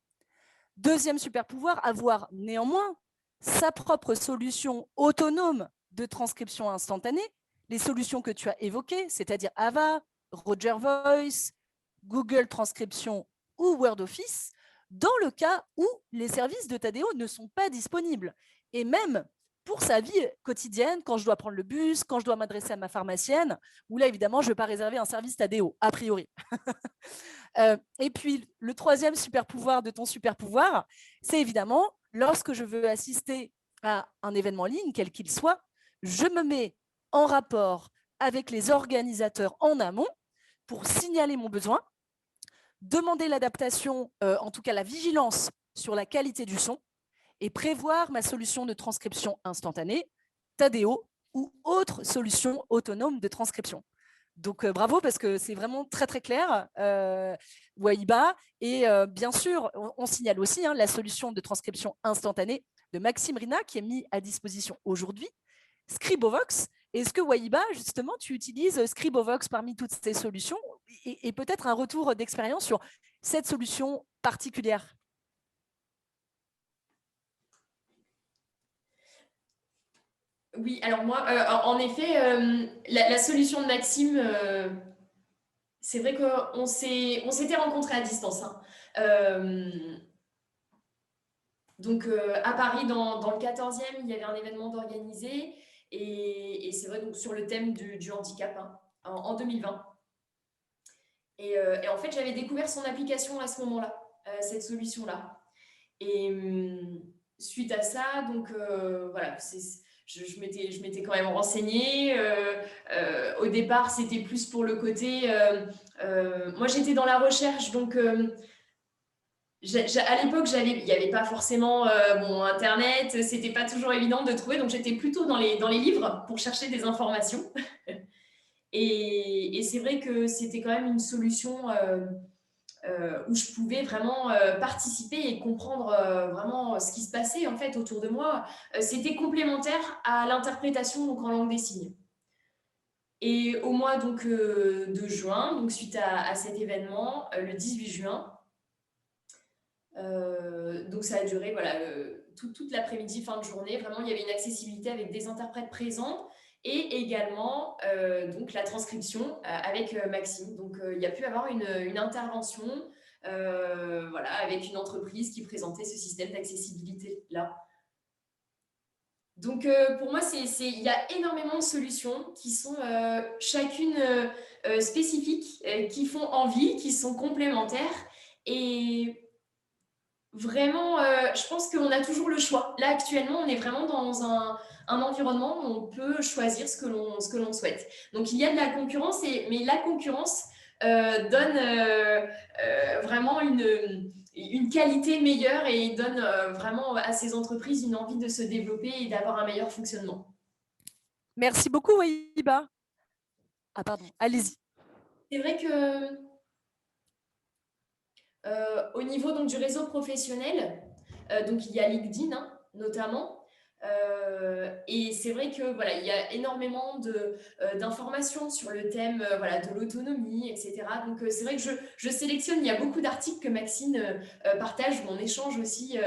Deuxième super pouvoir, avoir néanmoins sa propre solution autonome de transcription instantanée, les solutions que tu as évoquées, c'est-à-dire Ava, Roger Voice, Google Transcription ou WordOffice, dans le cas où les services de Tadeo ne sont pas disponibles. Et même pour sa vie quotidienne, quand je dois prendre le bus, quand je dois m'adresser à ma pharmacienne, où là, évidemment, je ne vais pas réserver un service Tadeo, a priori. Et puis, le troisième super pouvoir de ton super pouvoir, c'est évidemment, lorsque je veux assister à un événement en ligne, quel qu'il soit, je me mets en rapport avec les organisateurs en amont pour signaler mon besoin, demander l'adaptation, en tout cas la vigilance sur la qualité du son, et prévoir ma solution de transcription instantanée, Tadeo ou autre solution autonome de transcription. Donc, bravo, parce que c'est vraiment très, très clair, Wahiba. Et bien sûr, on signale aussi hein, la solution de transcription instantanée de Maxime Rina, qui est mise à disposition aujourd'hui, Scribovox. Est-ce que, Wahiba, justement, tu utilises Scribovox parmi toutes ces solutions et peut-être un retour d'expérience sur cette solution particulière? Oui, alors moi, en effet, la solution de Maxime, c'est vrai qu'on s'était rencontrés à distance, hein. Donc, à Paris, dans le 14e, il y avait un événement d'organiser. Et c'est vrai, donc, sur le thème du handicap, hein, en 2020. Et en fait, j'avais découvert son application à ce moment-là, cette solution-là. Et suite à ça, donc voilà, je m'étais quand même renseignée. Au départ, c'était plus pour le côté. Moi, j'étais dans la recherche, donc à l'époque, il n'y avait pas forcément Internet, c'était pas toujours évident de trouver, donc j'étais plutôt dans les livres pour chercher des informations. Et c'est vrai que c'était quand même une solution où je pouvais vraiment participer et comprendre vraiment ce qui se passait en fait autour de moi. C'était complémentaire à l'interprétation donc en langue des signes. Et au mois donc de juin, donc suite à cet événement, le 18 juin, donc ça a duré voilà, toute l'après-midi, fin de journée. Vraiment, il y avait une accessibilité avec des interprètes présents et également donc la transcription avec Maxime. Donc il y a pu avoir une intervention voilà, avec une entreprise qui présentait ce système d'accessibilité-là. Donc pour moi, il y a énormément de solutions qui sont chacune spécifiques, qui font envie, qui sont complémentaires. Et vraiment, je pense qu'on a toujours le choix. Là, actuellement, on est vraiment dans un environnement où on peut choisir ce que l'on souhaite. Donc, il y a de la concurrence, mais la concurrence donne vraiment une qualité meilleure et donne vraiment à ces entreprises une envie de se développer et d'avoir un meilleur fonctionnement. Merci beaucoup, Wahiba. Ah, pardon, allez-y. C'est vrai que au niveau donc, du réseau professionnel, donc il y a LinkedIn hein, notamment. Et c'est vrai que voilà, il y a énormément d'informations sur le thème voilà, de l'autonomie, etc. Donc c'est vrai que je sélectionne, il y a beaucoup d'articles que Maxime partage, où on échange aussi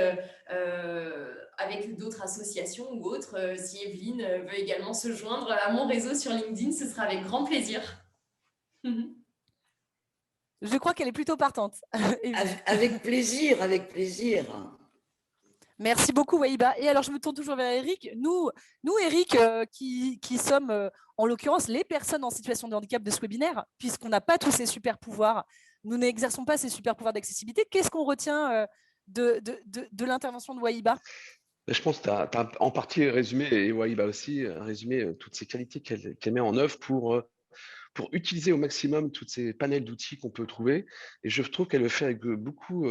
avec d'autres associations ou autres. Si Evelyne veut également se joindre à mon réseau sur LinkedIn, ce sera avec grand plaisir. Je crois qu'elle est plutôt partante. Avec plaisir, avec plaisir. Merci beaucoup, Wahiba. Et alors, je me tourne toujours vers Eric. Nous Eric, qui sommes, en l'occurrence, les personnes en situation de handicap de ce webinaire, puisqu'on n'a pas tous ces super pouvoirs, nous n'exerçons pas ces super pouvoirs d'accessibilité. Qu'est-ce qu'on retient de l'intervention de Wahiba ? Je pense que tu as en partie résumé, et Wahiba aussi, résumé toutes ces qualités qu'elle met en œuvre pour utiliser au maximum toutes ces panels d'outils qu'on peut trouver. Et je trouve qu'elle le fait avec beaucoup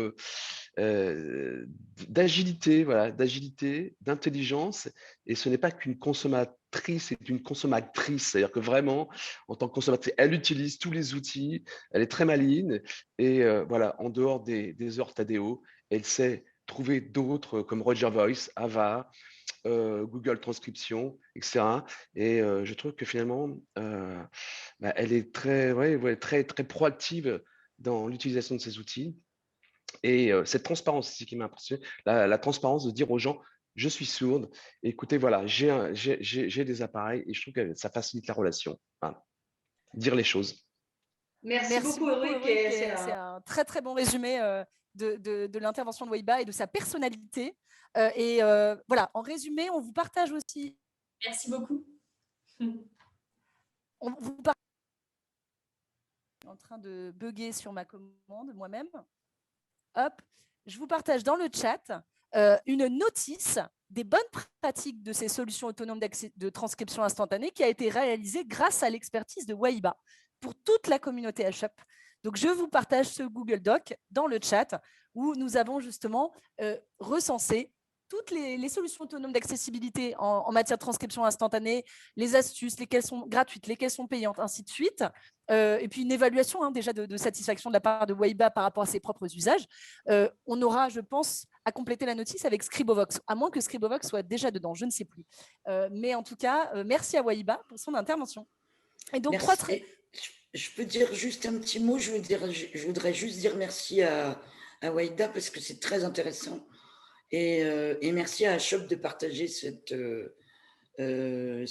d'agilité, voilà, d'intelligence. Et ce n'est pas qu'une consommatrice, c'est une consommatrice. C'est-à-dire que vraiment, en tant que consommatrice, elle utilise tous les outils, elle est très maligne. Et voilà, en dehors des heures Tadeo, elle sait trouver d'autres comme Roger Voice, Ava, Google Transcription, etc. Et je trouve que finalement, elle est très, très proactive dans l'utilisation de ces outils. Et cette transparence, c'est ce qui m'a impressionné, la transparence de dire aux gens, je suis sourde, écoutez, voilà, j'ai des appareils, et je trouve que ça facilite la relation. Voilà. Dire les choses. Merci beaucoup, Eric. C'est un très, très bon résumé de l'intervention de Wahiba et de sa personnalité. Et voilà, en résumé, on vous partage aussi. Merci beaucoup. On vous partage. Je suis en train de bugger sur ma commande moi-même. Hop, je vous partage dans le chat une notice des bonnes pratiques de ces solutions autonomes de transcription instantanée qui a été réalisée grâce à l'expertise de Wahiba pour toute la communauté HUP. Donc, je vous partage ce Google Doc dans le chat où nous avons justement recensé toutes les solutions autonomes d'accessibilité en matière de transcription instantanée, les astuces, lesquelles sont gratuites, lesquelles sont payantes, ainsi de suite. Et puis une évaluation déjà de satisfaction de la part de Wahiba par rapport à ses propres usages. On aura, je pense, à compléter la notice avec Scribovox, à moins que Scribovox soit déjà dedans, je ne sais plus. Mais en tout cas, merci à Wahiba pour son intervention. Et donc, je peux dire juste un petit mot, je voudrais juste dire merci à Wahiba parce que c'est très intéressant. Et merci à HUP de partager le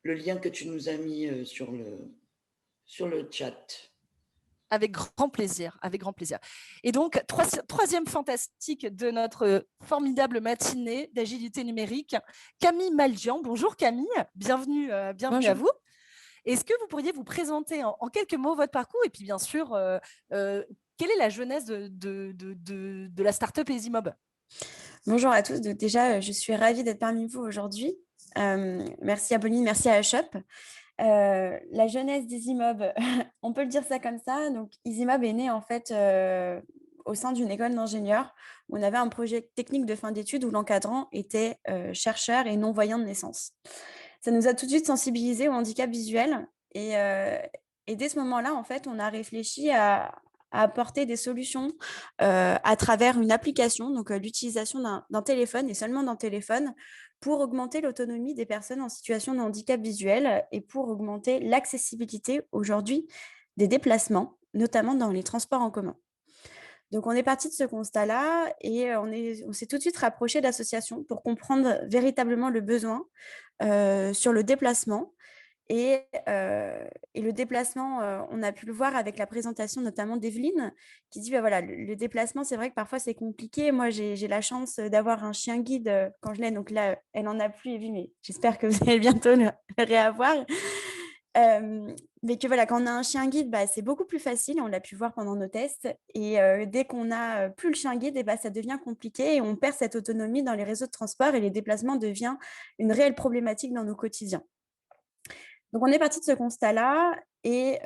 lien que tu nous as mis sur le chat. Avec grand plaisir, avec grand plaisir. Et donc, troisième fantastique de notre formidable matinée d'agilité numérique, Camille Maljian. Bonjour Camille, bienvenue à vous. Est-ce que vous pourriez vous présenter en quelques mots votre parcours et puis bien sûr, quelle est la genèse de la start-up EasyMob? Bonjour à tous. Donc, déjà, je suis ravie d'être parmi vous aujourd'hui. Merci à Pauline, merci à HUP. La jeunesse d'EasyMob, on peut le dire ça comme ça. Donc, EasyMob est né en fait au sein d'une école d'ingénieurs où on avait un projet technique de fin d'études où l'encadrant était chercheur et non-voyant de naissance. Ça nous a tout de suite sensibilisés au handicap visuel et dès ce moment-là, en fait, on a réfléchi à apporter des solutions à travers une application, donc l'utilisation d'un téléphone et seulement d'un téléphone pour augmenter l'autonomie des personnes en situation de handicap visuel et pour augmenter l'accessibilité aujourd'hui des déplacements, notamment dans les transports en commun. Donc, on est parti de ce constat-là et on s'est tout de suite rapproché d'associations pour comprendre véritablement le besoin sur le déplacement. Et le déplacement, on a pu le voir avec la présentation notamment d'Evelyne, qui dit, voilà, le déplacement, c'est vrai que parfois c'est compliqué. Moi, j'ai la chance d'avoir un chien guide quand je l'ai. Donc là, elle n'en a plus, Evelyne, mais j'espère que vous allez bientôt le réavoir. Mais que voilà, quand on a un chien guide, c'est beaucoup plus facile. On l'a pu voir pendant nos tests. Et dès qu'on n'a plus le chien guide, ça devient compliqué et on perd cette autonomie dans les réseaux de transport et les déplacements deviennent une réelle problématique dans nos quotidiens. Donc, on est parti de ce constat-là et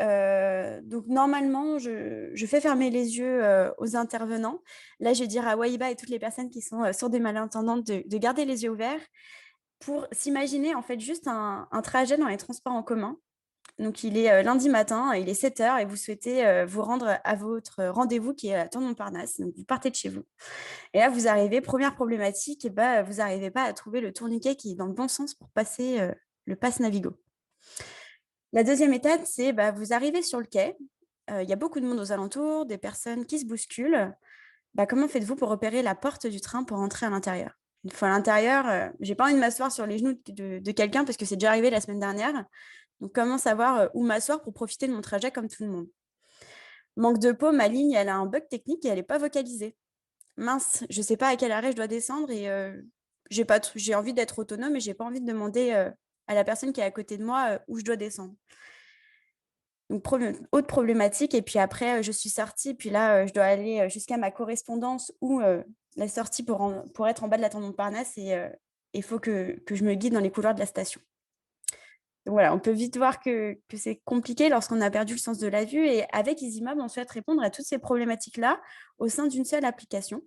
donc normalement, je fais fermer les yeux aux intervenants. Là, je vais dire à Wahiba et toutes les personnes qui sont sourdes et malentendantes de garder les yeux ouverts pour s'imaginer en fait juste un trajet dans les transports en commun. Donc, il est lundi matin, il est 7h et vous souhaitez vous rendre à votre rendez-vous qui est à Tour Montparnasse. Donc, vous partez de chez vous. Et là, vous arrivez, première problématique, vous n'arrivez pas à trouver le tourniquet qui est dans le bon sens pour passer le pass Navigo. La deuxième étape, c'est vous arrivez sur le quai. Il y a beaucoup de monde aux alentours, des personnes qui se bousculent. Comment faites-vous pour repérer la porte du train pour entrer à l'intérieur? Une fois à l'intérieur, je n'ai pas envie de m'asseoir sur les genoux de quelqu'un parce que c'est déjà arrivé la semaine dernière. Donc, comment savoir où m'asseoir pour profiter de mon trajet comme tout le monde? Manque de peau, ma ligne, elle a un bug technique et elle n'est pas vocalisée. Mince, je ne sais pas à quel arrêt je dois descendre et j'ai envie d'être autonome et je n'ai pas envie de demander à la personne qui est à côté de moi où je dois descendre. Donc, autre problématique. Et puis après, je suis sortie. Puis là, je dois aller jusqu'à ma correspondance ou la sortie pour être en bas de la Tour Montparnasse. Et il faut que je me guide dans les couloirs de la station. Donc voilà, on peut vite voir que c'est compliqué lorsqu'on a perdu le sens de la vue. Et avec EasyMob, on souhaite répondre à toutes ces problématiques-là au sein d'une seule application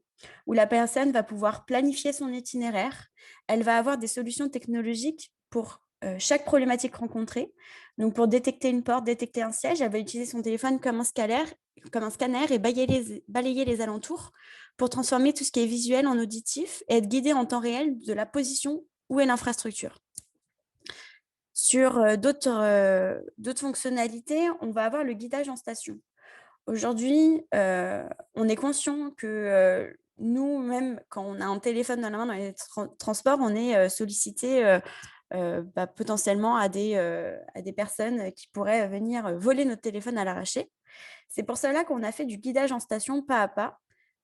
où la personne va pouvoir planifier son itinéraire. Elle va avoir des solutions technologiques pour chaque problématique rencontrée. Donc, pour détecter une porte, détecter un siège, elle va utiliser son téléphone comme un scanner et balayer les alentours pour transformer tout ce qui est visuel en auditif et être guidée en temps réel de la position où est l'infrastructure. Sur d'autres fonctionnalités, on va avoir le guidage en station. Aujourd'hui, on est conscient que nous, même quand on a un téléphone dans la main dans les transports, on est sollicité potentiellement à des personnes qui pourraient venir voler notre téléphone à l'arraché. C'est pour cela qu'on a fait du guidage en station pas à pas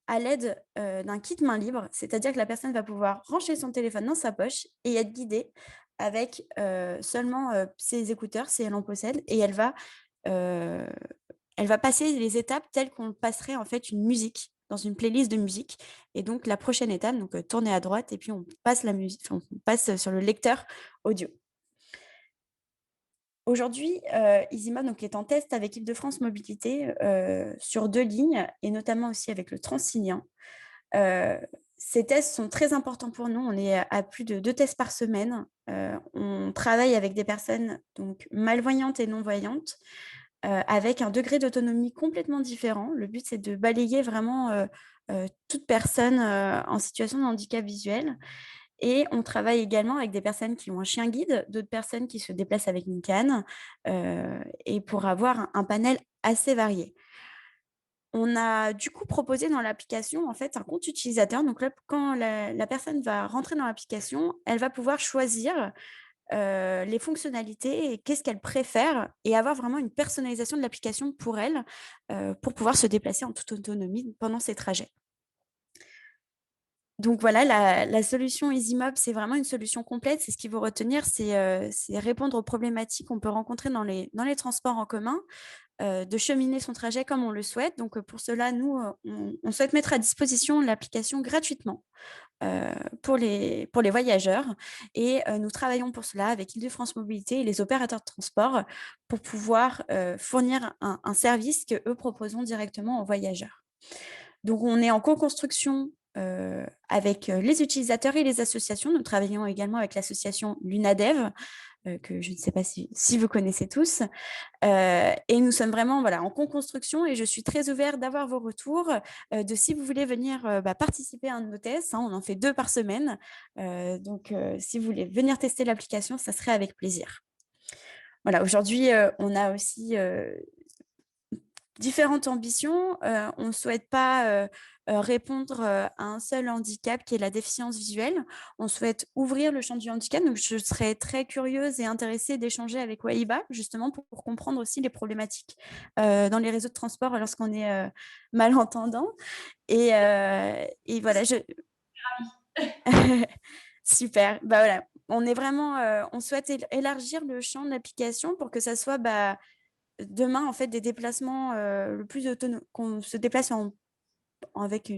à l'aide d'un kit main libre, c'est-à-dire que la personne va pouvoir rancher son téléphone dans sa poche et être guidée avec seulement ses écouteurs, si elle en possède, et elle va passer les étapes telles qu'on passerait en fait une musique dans une playlist de musique. Et donc, la prochaine étape, donc tourner à droite et puis on passe la musique, on passe sur le lecteur audio. Aujourd'hui, EasyMob est en test avec Île-de-France Mobilité sur 2 lignes et notamment aussi avec le Transilien. Ces tests sont très importants pour nous. On est à plus de 2 tests par semaine. On travaille avec des personnes donc malvoyantes et non-voyantes avec un degré d'autonomie complètement différent. Le but, c'est de balayer vraiment toute personne en situation de handicap visuel. Et on travaille également avec des personnes qui ont un chien guide, d'autres personnes qui se déplacent avec une canne, et pour avoir un panel assez varié. on a du coup proposé dans l'application en fait un compte utilisateur. Donc là, quand la personne va rentrer dans l'application, elle va pouvoir choisir les fonctionnalités et qu'est-ce qu'elle préfère et avoir vraiment une personnalisation de l'application pour elle, pour pouvoir se déplacer en toute autonomie pendant ses trajets. Donc voilà, la solution EasyMob, c'est vraiment une solution complète. C'est ce qu'il faut retenir, c'est répondre aux problématiques qu'on peut rencontrer dans les transports en commun, de cheminer son trajet comme on le souhaite. Donc pour cela, nous, on souhaite mettre à disposition l'application gratuitement, pour les voyageurs et nous travaillons pour cela avec Île-de-France Mobilité et les opérateurs de transport pour pouvoir, fournir un service qu'eux proposeront directement aux voyageurs. Donc on est en co-construction, avec, les utilisateurs et les associations. Nous travaillons également avec l'association Lunadev, que je ne sais pas si vous connaissez tous. Et nous sommes vraiment voilà, en co-construction et je suis très ouverte d'avoir vos retours, de si vous voulez venir participer à un de nos tests. Hein, on en fait 2 par semaine. Donc, si vous voulez venir tester l'application, ça serait avec plaisir. Voilà, aujourd'hui, on a aussi différentes ambitions. On ne souhaite pas répondre à un seul handicap qui est la déficience visuelle. On souhaite ouvrir le champ du handicap. Donc, je serais très curieuse et intéressée d'échanger avec Wahiba, justement, pour comprendre aussi les problématiques dans les réseaux de transport lorsqu'on est malentendant. Et voilà, super. Bah, voilà. On est vraiment, on souhaite élargir le champ de l'application pour que ça soit demain, en fait, des déplacements le plus autonomes, qu'on se déplace avec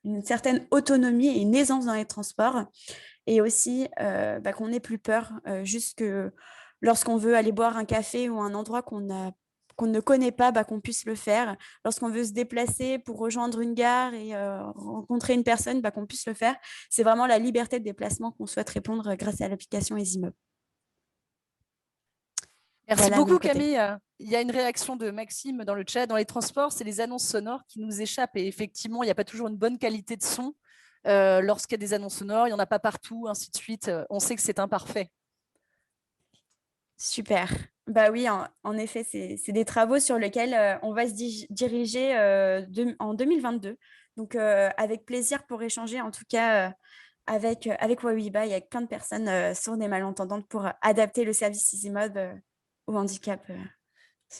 une certaine autonomie et une aisance dans les transports et aussi qu'on n'ait plus peur, juste que lorsqu'on veut aller boire un café ou un endroit qu'on ne connaît pas, qu'on puisse le faire. Lorsqu'on veut se déplacer pour rejoindre une gare et rencontrer une personne, qu'on puisse le faire. C'est vraiment la liberté de déplacement qu'on souhaite répondre grâce à l'application EasyMob. Merci beaucoup, Camille. Il y a une réaction de Maxime dans le chat. Dans les transports, c'est les annonces sonores qui nous échappent. Et effectivement, il n'y a pas toujours une bonne qualité de son. Lorsqu'il y a des annonces sonores, il n'y en a pas partout, ainsi de suite. On sait que c'est imparfait. Super. Bah oui, en effet, c'est des travaux sur lesquels on va se diriger en 2022. Donc, avec plaisir pour échanger, en tout cas, avec Wahiba et avec plein de personnes sourdes et malentendantes pour adapter le service EasyMob au handicap.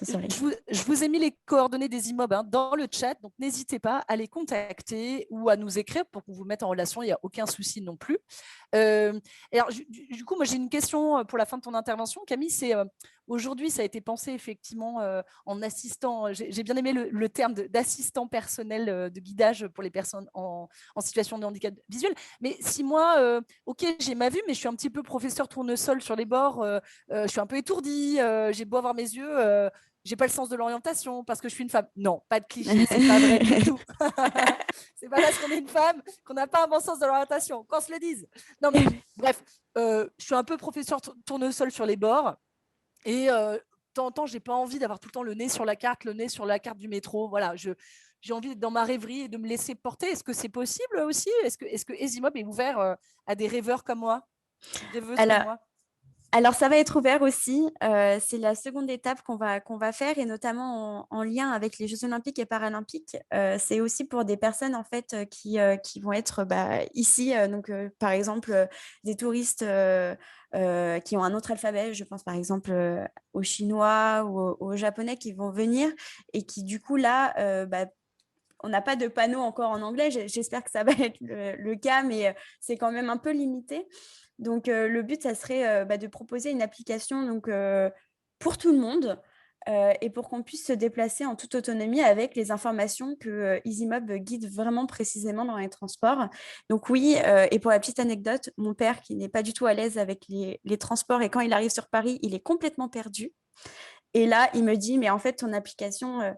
Je vous ai mis les coordonnées des immeubles dans le chat, donc n'hésitez pas à les contacter ou à nous écrire pour qu'on vous mette en relation, il n'y a aucun souci non plus. Alors, du coup, moi j'ai une question pour la fin de ton intervention, Camille, c'est aujourd'hui ça a été pensé effectivement en assistant, j'ai bien aimé le terme d'assistant personnel de guidage pour les personnes en situation de handicap visuel, mais si moi, ok, j'ai ma vue, mais je suis un petit peu professeur tournesol sur les bords, je suis un peu étourdie, j'ai beau avoir mes yeux, j'ai pas le sens de l'orientation parce que je suis une femme. Non, pas de cliché, c'est pas vrai du tout. C'est pas parce qu'on est une femme qu'on n'a pas un bon sens de l'orientation, qu'on se le dise. Non, mais bref, je suis un peu professeur tournesol sur les bords et de temps en temps, j'ai pas envie d'avoir tout le temps le nez sur la carte du métro. Voilà, j'ai envie d'être dans ma rêverie et de me laisser porter. Est-ce que c'est possible aussi? Est-ce que EasyMob est ouvert à des rêveurs comme moi, rêveuses comme moi? Alors, ça va être ouvert aussi. C'est la seconde étape qu'on va faire et notamment en lien avec les Jeux Olympiques et Paralympiques. C'est aussi pour des personnes en fait qui vont être ici. Donc, par exemple, des touristes qui ont un autre alphabet. Je pense par exemple aux Chinois ou aux Japonais qui vont venir et qui du coup là on n'a pas de panneau encore en anglais. J'espère que ça va être le cas, mais c'est quand même un peu limité. Donc, le but, ça serait de proposer une application donc, pour tout le monde et pour qu'on puisse se déplacer en toute autonomie avec les informations que EasyMob guide vraiment précisément dans les transports. Donc oui, et pour la petite anecdote, mon père, qui n'est pas du tout à l'aise avec les transports, et quand il arrive sur Paris, il est complètement perdu. Et là, il me dit, mais en fait, ton application,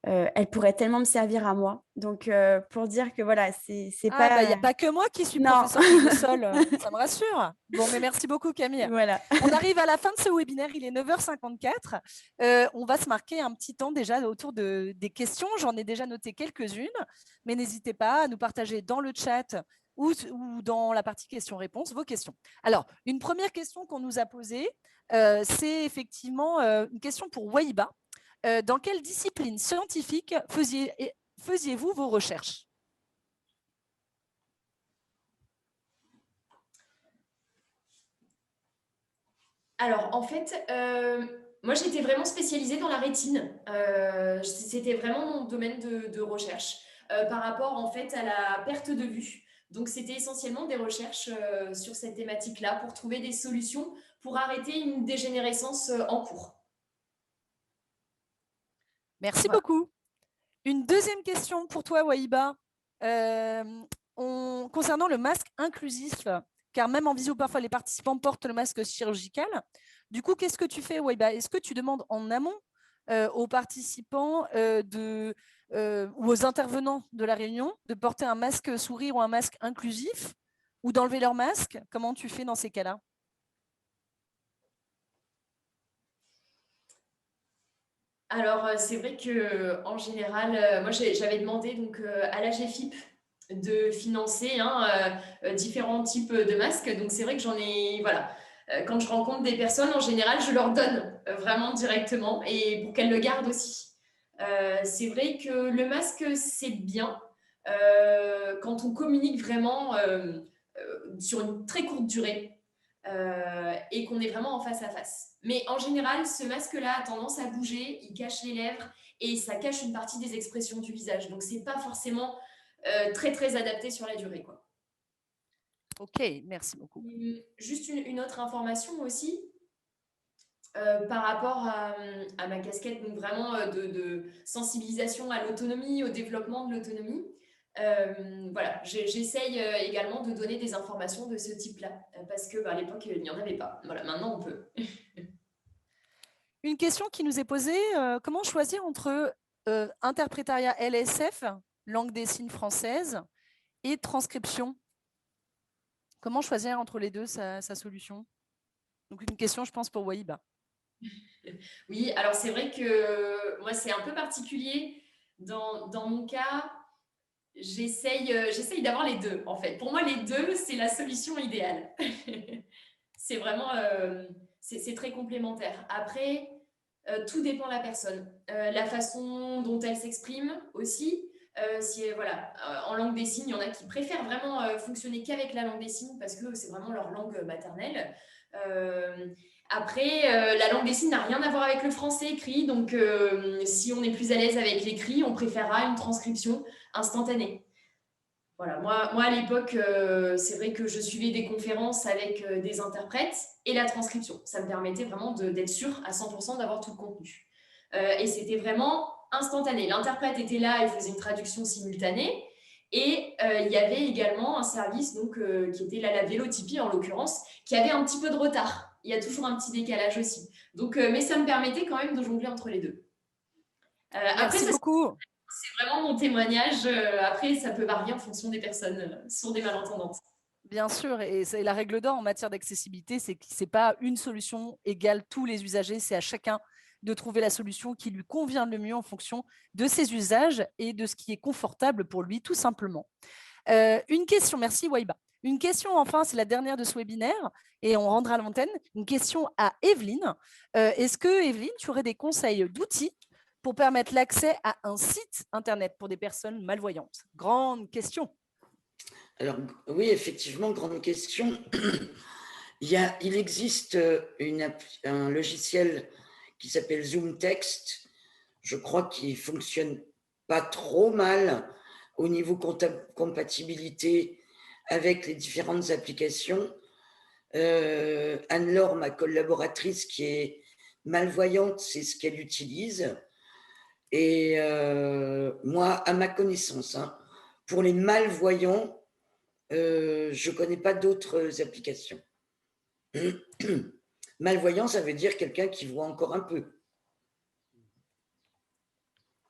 elle pourrait tellement me servir à moi. Donc, pour dire que voilà, c'est pas... Il n'y a pas que moi qui suis professeur de sol, ça me rassure. Bon, mais merci beaucoup, Camille. Voilà. On arrive à la fin de ce webinaire, il est 9h54. On va se marquer un petit temps déjà autour des questions. J'en ai déjà noté quelques-unes, mais n'hésitez pas à nous partager dans le chat ou dans la partie questions-réponses vos questions. Alors, une première question qu'on nous a posée, c'est effectivement une question pour Wahiba. Dans quelle discipline scientifique faisiez-vous vos recherches? Alors, en fait, moi, j'étais vraiment spécialisée dans la rétine. C'était vraiment mon domaine de recherche par rapport, en fait, à la perte de vue. Donc, c'était essentiellement des recherches sur cette thématique-là pour trouver des solutions pour arrêter une dégénérescence en cours. Merci Voilà. beaucoup. Une deuxième question pour toi, Wahiba. Concernant le masque inclusif, car même en visio, parfois les participants portent le masque chirurgical. Du coup, qu'est-ce que tu fais, Wahiba? Est-ce que tu demandes en amont aux participants ou aux intervenants de la réunion de porter un masque sourire ou un masque inclusif ou d'enlever leur masque? Comment tu fais dans ces cas-là? Alors, c'est vrai qu'en général, moi, j'avais demandé donc, à la GFIP de financer différents types de masques. Donc, c'est vrai que j'en ai, voilà, quand je rencontre des personnes, en général, je leur donne vraiment directement et pour qu'elles le gardent aussi. C'est vrai que le masque, c'est bien quand on communique vraiment sur une très courte durée. Et qu'on est vraiment en face à face. Mais en général, ce masque-là a tendance à bouger, il cache les lèvres et ça cache une partie des expressions du visage. Donc, c'est pas forcément très, très adapté sur la durée, quoi. Ok, merci beaucoup. Juste une autre information aussi. Par rapport à ma casquette, donc vraiment de sensibilisation à l'autonomie, au développement de l'autonomie. Voilà, j'essaye également de donner des informations de ce type-là, parce que à l'époque, il n'y en avait pas. Voilà, maintenant, on peut. Une question qui nous est posée, comment choisir entre interprétariat LSF, langue des signes française, et transcription? Comment choisir entre les deux sa solution? Donc une question, je pense, pour Wahiba. Oui, alors c'est vrai que moi, c'est un peu particulier. Dans mon cas, j'essaye d'avoir les deux, en fait. Pour moi, les deux, c'est la solution idéale. C'est vraiment, c'est très complémentaire. Après, tout dépend de la personne. La façon dont elle s'exprime aussi. Voilà, en langue des signes, il y en a qui préfèrent vraiment fonctionner qu'avec la langue des signes parce que c'est vraiment leur langue maternelle. Après, la langue des signes n'a rien à voir avec le français écrit, donc si on est plus à l'aise avec l'écrit, on préférera une transcription instantanée. Voilà, moi à l'époque, c'est vrai que je suivais des conférences avec des interprètes et la transcription. Ça me permettait vraiment d'être sûre à 100% d'avoir tout le contenu. Et c'était vraiment instantané. L'interprète était là et faisait une traduction simultanée. Et il y avait également un service donc, qui était la Vélotypie en l'occurrence, qui avait un petit peu de retard. Il y a toujours un petit décalage aussi. Donc, mais ça me permettait quand même de jongler entre les deux. Merci beaucoup. C'est vraiment mon témoignage. Après, ça peut varier en fonction des personnes, sourdes et malentendantes. Bien sûr, et c'est la règle d'or en matière d'accessibilité, c'est que ce n'est pas une solution égale tous les usagers, c'est à chacun de trouver la solution qui lui convient le mieux en fonction de ses usages et de ce qui est confortable pour lui, tout simplement. Une question, merci Wahiba. Une question, enfin, c'est la dernière de ce webinaire et on rendra l'antenne. Une question à Evelyne. Est-ce que, Evelyne, tu aurais des conseils d'outils pour permettre l'accès à un site Internet pour des personnes malvoyantes? Grande question. Alors, oui, effectivement, grande question. Il existe un logiciel qui s'appelle ZoomText, je crois qu'il fonctionne pas trop mal au niveau compatibilité avec les différentes applications. Anne-Laure, ma collaboratrice qui est malvoyante, c'est ce qu'elle utilise. Et moi, à ma connaissance, pour les malvoyants, je ne connais pas d'autres applications. Malvoyant, ça veut dire quelqu'un qui voit encore un peu.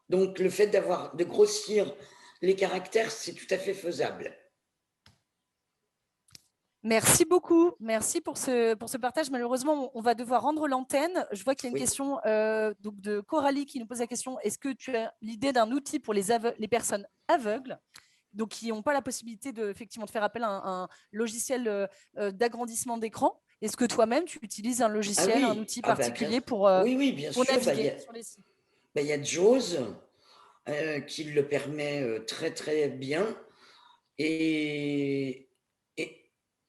Donc, le fait de grossir les caractères, c'est tout à fait faisable. Merci beaucoup. Merci pour ce partage. Malheureusement, on va devoir rendre l'antenne. Je vois qu'il y a une question donc de Coralie qui nous pose la question. Est-ce que tu as l'idée d'un outil pour les personnes aveugles, donc qui n'ont pas la possibilité effectivement de faire appel à un logiciel d'agrandissement d'écran? Est-ce que toi-même, tu utilises un logiciel, un outil particulier pour oui, bien sûr, naviguer sur les sites? Il y a JAWS, qui le permet très très bien. Et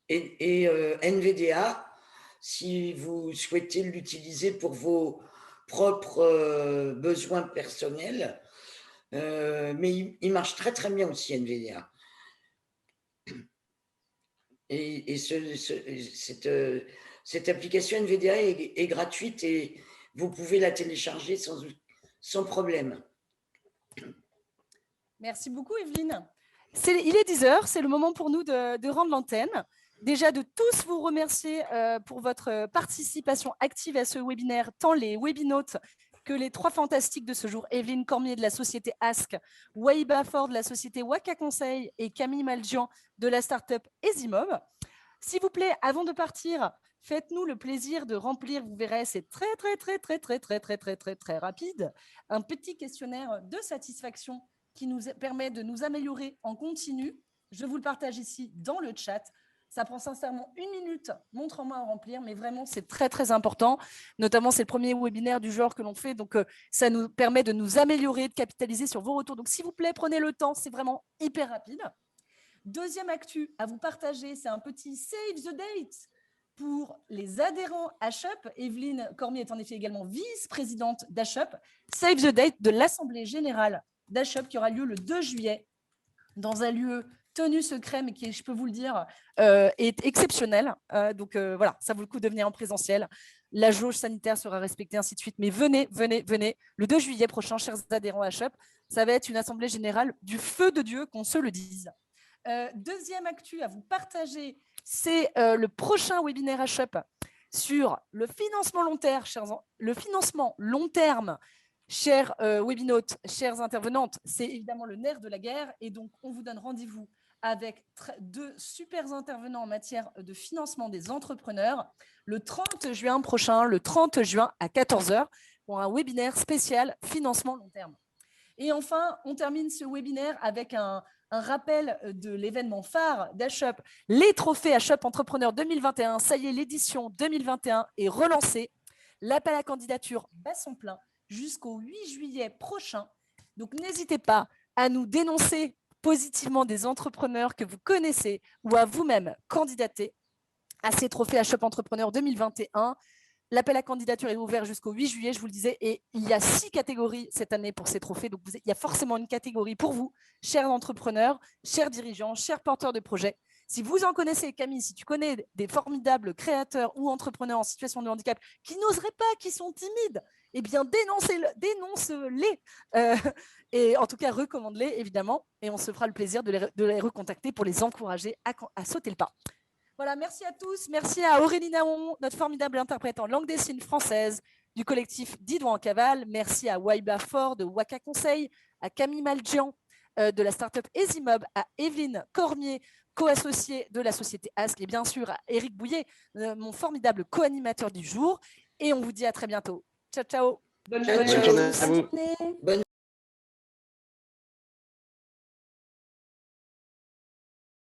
NVDA, si vous souhaitez l'utiliser pour vos propres besoins personnels, mais il marche très très bien aussi, NVDA. Et cette application NVDA est gratuite et vous pouvez la télécharger sans problème. Merci beaucoup, Evelyne. Il est 10h, c'est le moment pour nous de rendre l'antenne. Déjà, de tous vous remercier pour votre participation active à ce webinaire, tant les webinotes que les trois fantastiques de ce jour, Evelyne Cormier de la société Ask, Waiba Ford de la société Waka Conseil et Camille Maljian de la start-up Ezimob. S'il vous plaît, avant de partir, faites-nous le plaisir de remplir, vous verrez, c'est très rapide, un petit questionnaire de satisfaction qui nous permet de nous améliorer en continu. Je vous le partage ici dans le chat. Ça prend sincèrement 1 minute, montre-moi à remplir, mais vraiment, c'est très important. Notamment, c'est le premier webinaire du genre que l'on fait, donc ça nous permet de nous améliorer, de capitaliser sur vos retours. Donc, s'il vous plaît, prenez le temps, c'est vraiment hyper rapide. Deuxième actu à vous partager, c'est un petit Save the Date pour les adhérents HUP. Evelyne Cormier est en effet également vice-présidente d'HUP. Save the Date de l'Assemblée générale d'HUP qui aura lieu le 2 juillet dans un lieu tenu secret, mais qui, je peux vous le dire, est exceptionnel. Donc voilà, ça vaut le coup de venir en présentiel. La jauge sanitaire sera respectée, ainsi de suite. Mais venez. Le 2 juillet prochain, chers adhérents HUP, ça va être une assemblée générale du feu de Dieu, qu'on se le dise. Deuxième actu à vous partager, c'est le prochain webinaire HUP sur le financement long terme, chers webinotes, chères intervenantes. C'est évidemment le nerf de la guerre et donc on vous donne rendez-vous avec 2 super intervenants en matière de financement des entrepreneurs le 30 juin prochain, le 30 juin à 14h pour un webinaire spécial financement long terme. Et enfin, on termine ce webinaire avec un rappel de l'événement phare d'HUP, les trophées HUP Entrepreneur 2021. Ça y est, l'édition 2021 est relancée. L'appel à candidature bat son plein jusqu'au 8 juillet prochain. Donc, n'hésitez pas à nous dénoncer positivement des entrepreneurs que vous connaissez ou à vous-même candidater à ces trophées HUP Entrepreneur 2021. L'appel à candidature est ouvert jusqu'au 8 juillet, je vous le disais, et il y a 6 catégories cette année pour ces trophées. Donc, il y a forcément une catégorie pour vous, chers entrepreneurs, chers dirigeants, chers porteurs de projets. Si vous en connaissez, Camille, si tu connais des formidables créateurs ou entrepreneurs en situation de handicap qui n'oseraient pas, qui sont timides, eh bien, dénonce-les. Et en tout cas, recommande-les, évidemment, et on se fera le plaisir de les recontacter pour les encourager à sauter le pas. Voilà, merci à tous. Merci à Aurélie Naon, notre formidable interprète en langue des signes française du collectif Didouan en cavale. Merci à Waiba Ford de Waka Conseil, à Camille Maljian de la start-up Ezimob, à Evelyne Cormier, co-associée de la société Ask, et bien sûr à Éric Bouillet, mon formidable co-animateur du jour. Et on vous dit à très bientôt. Ciao, ciao. Bonne journée à vous. Bonne journée.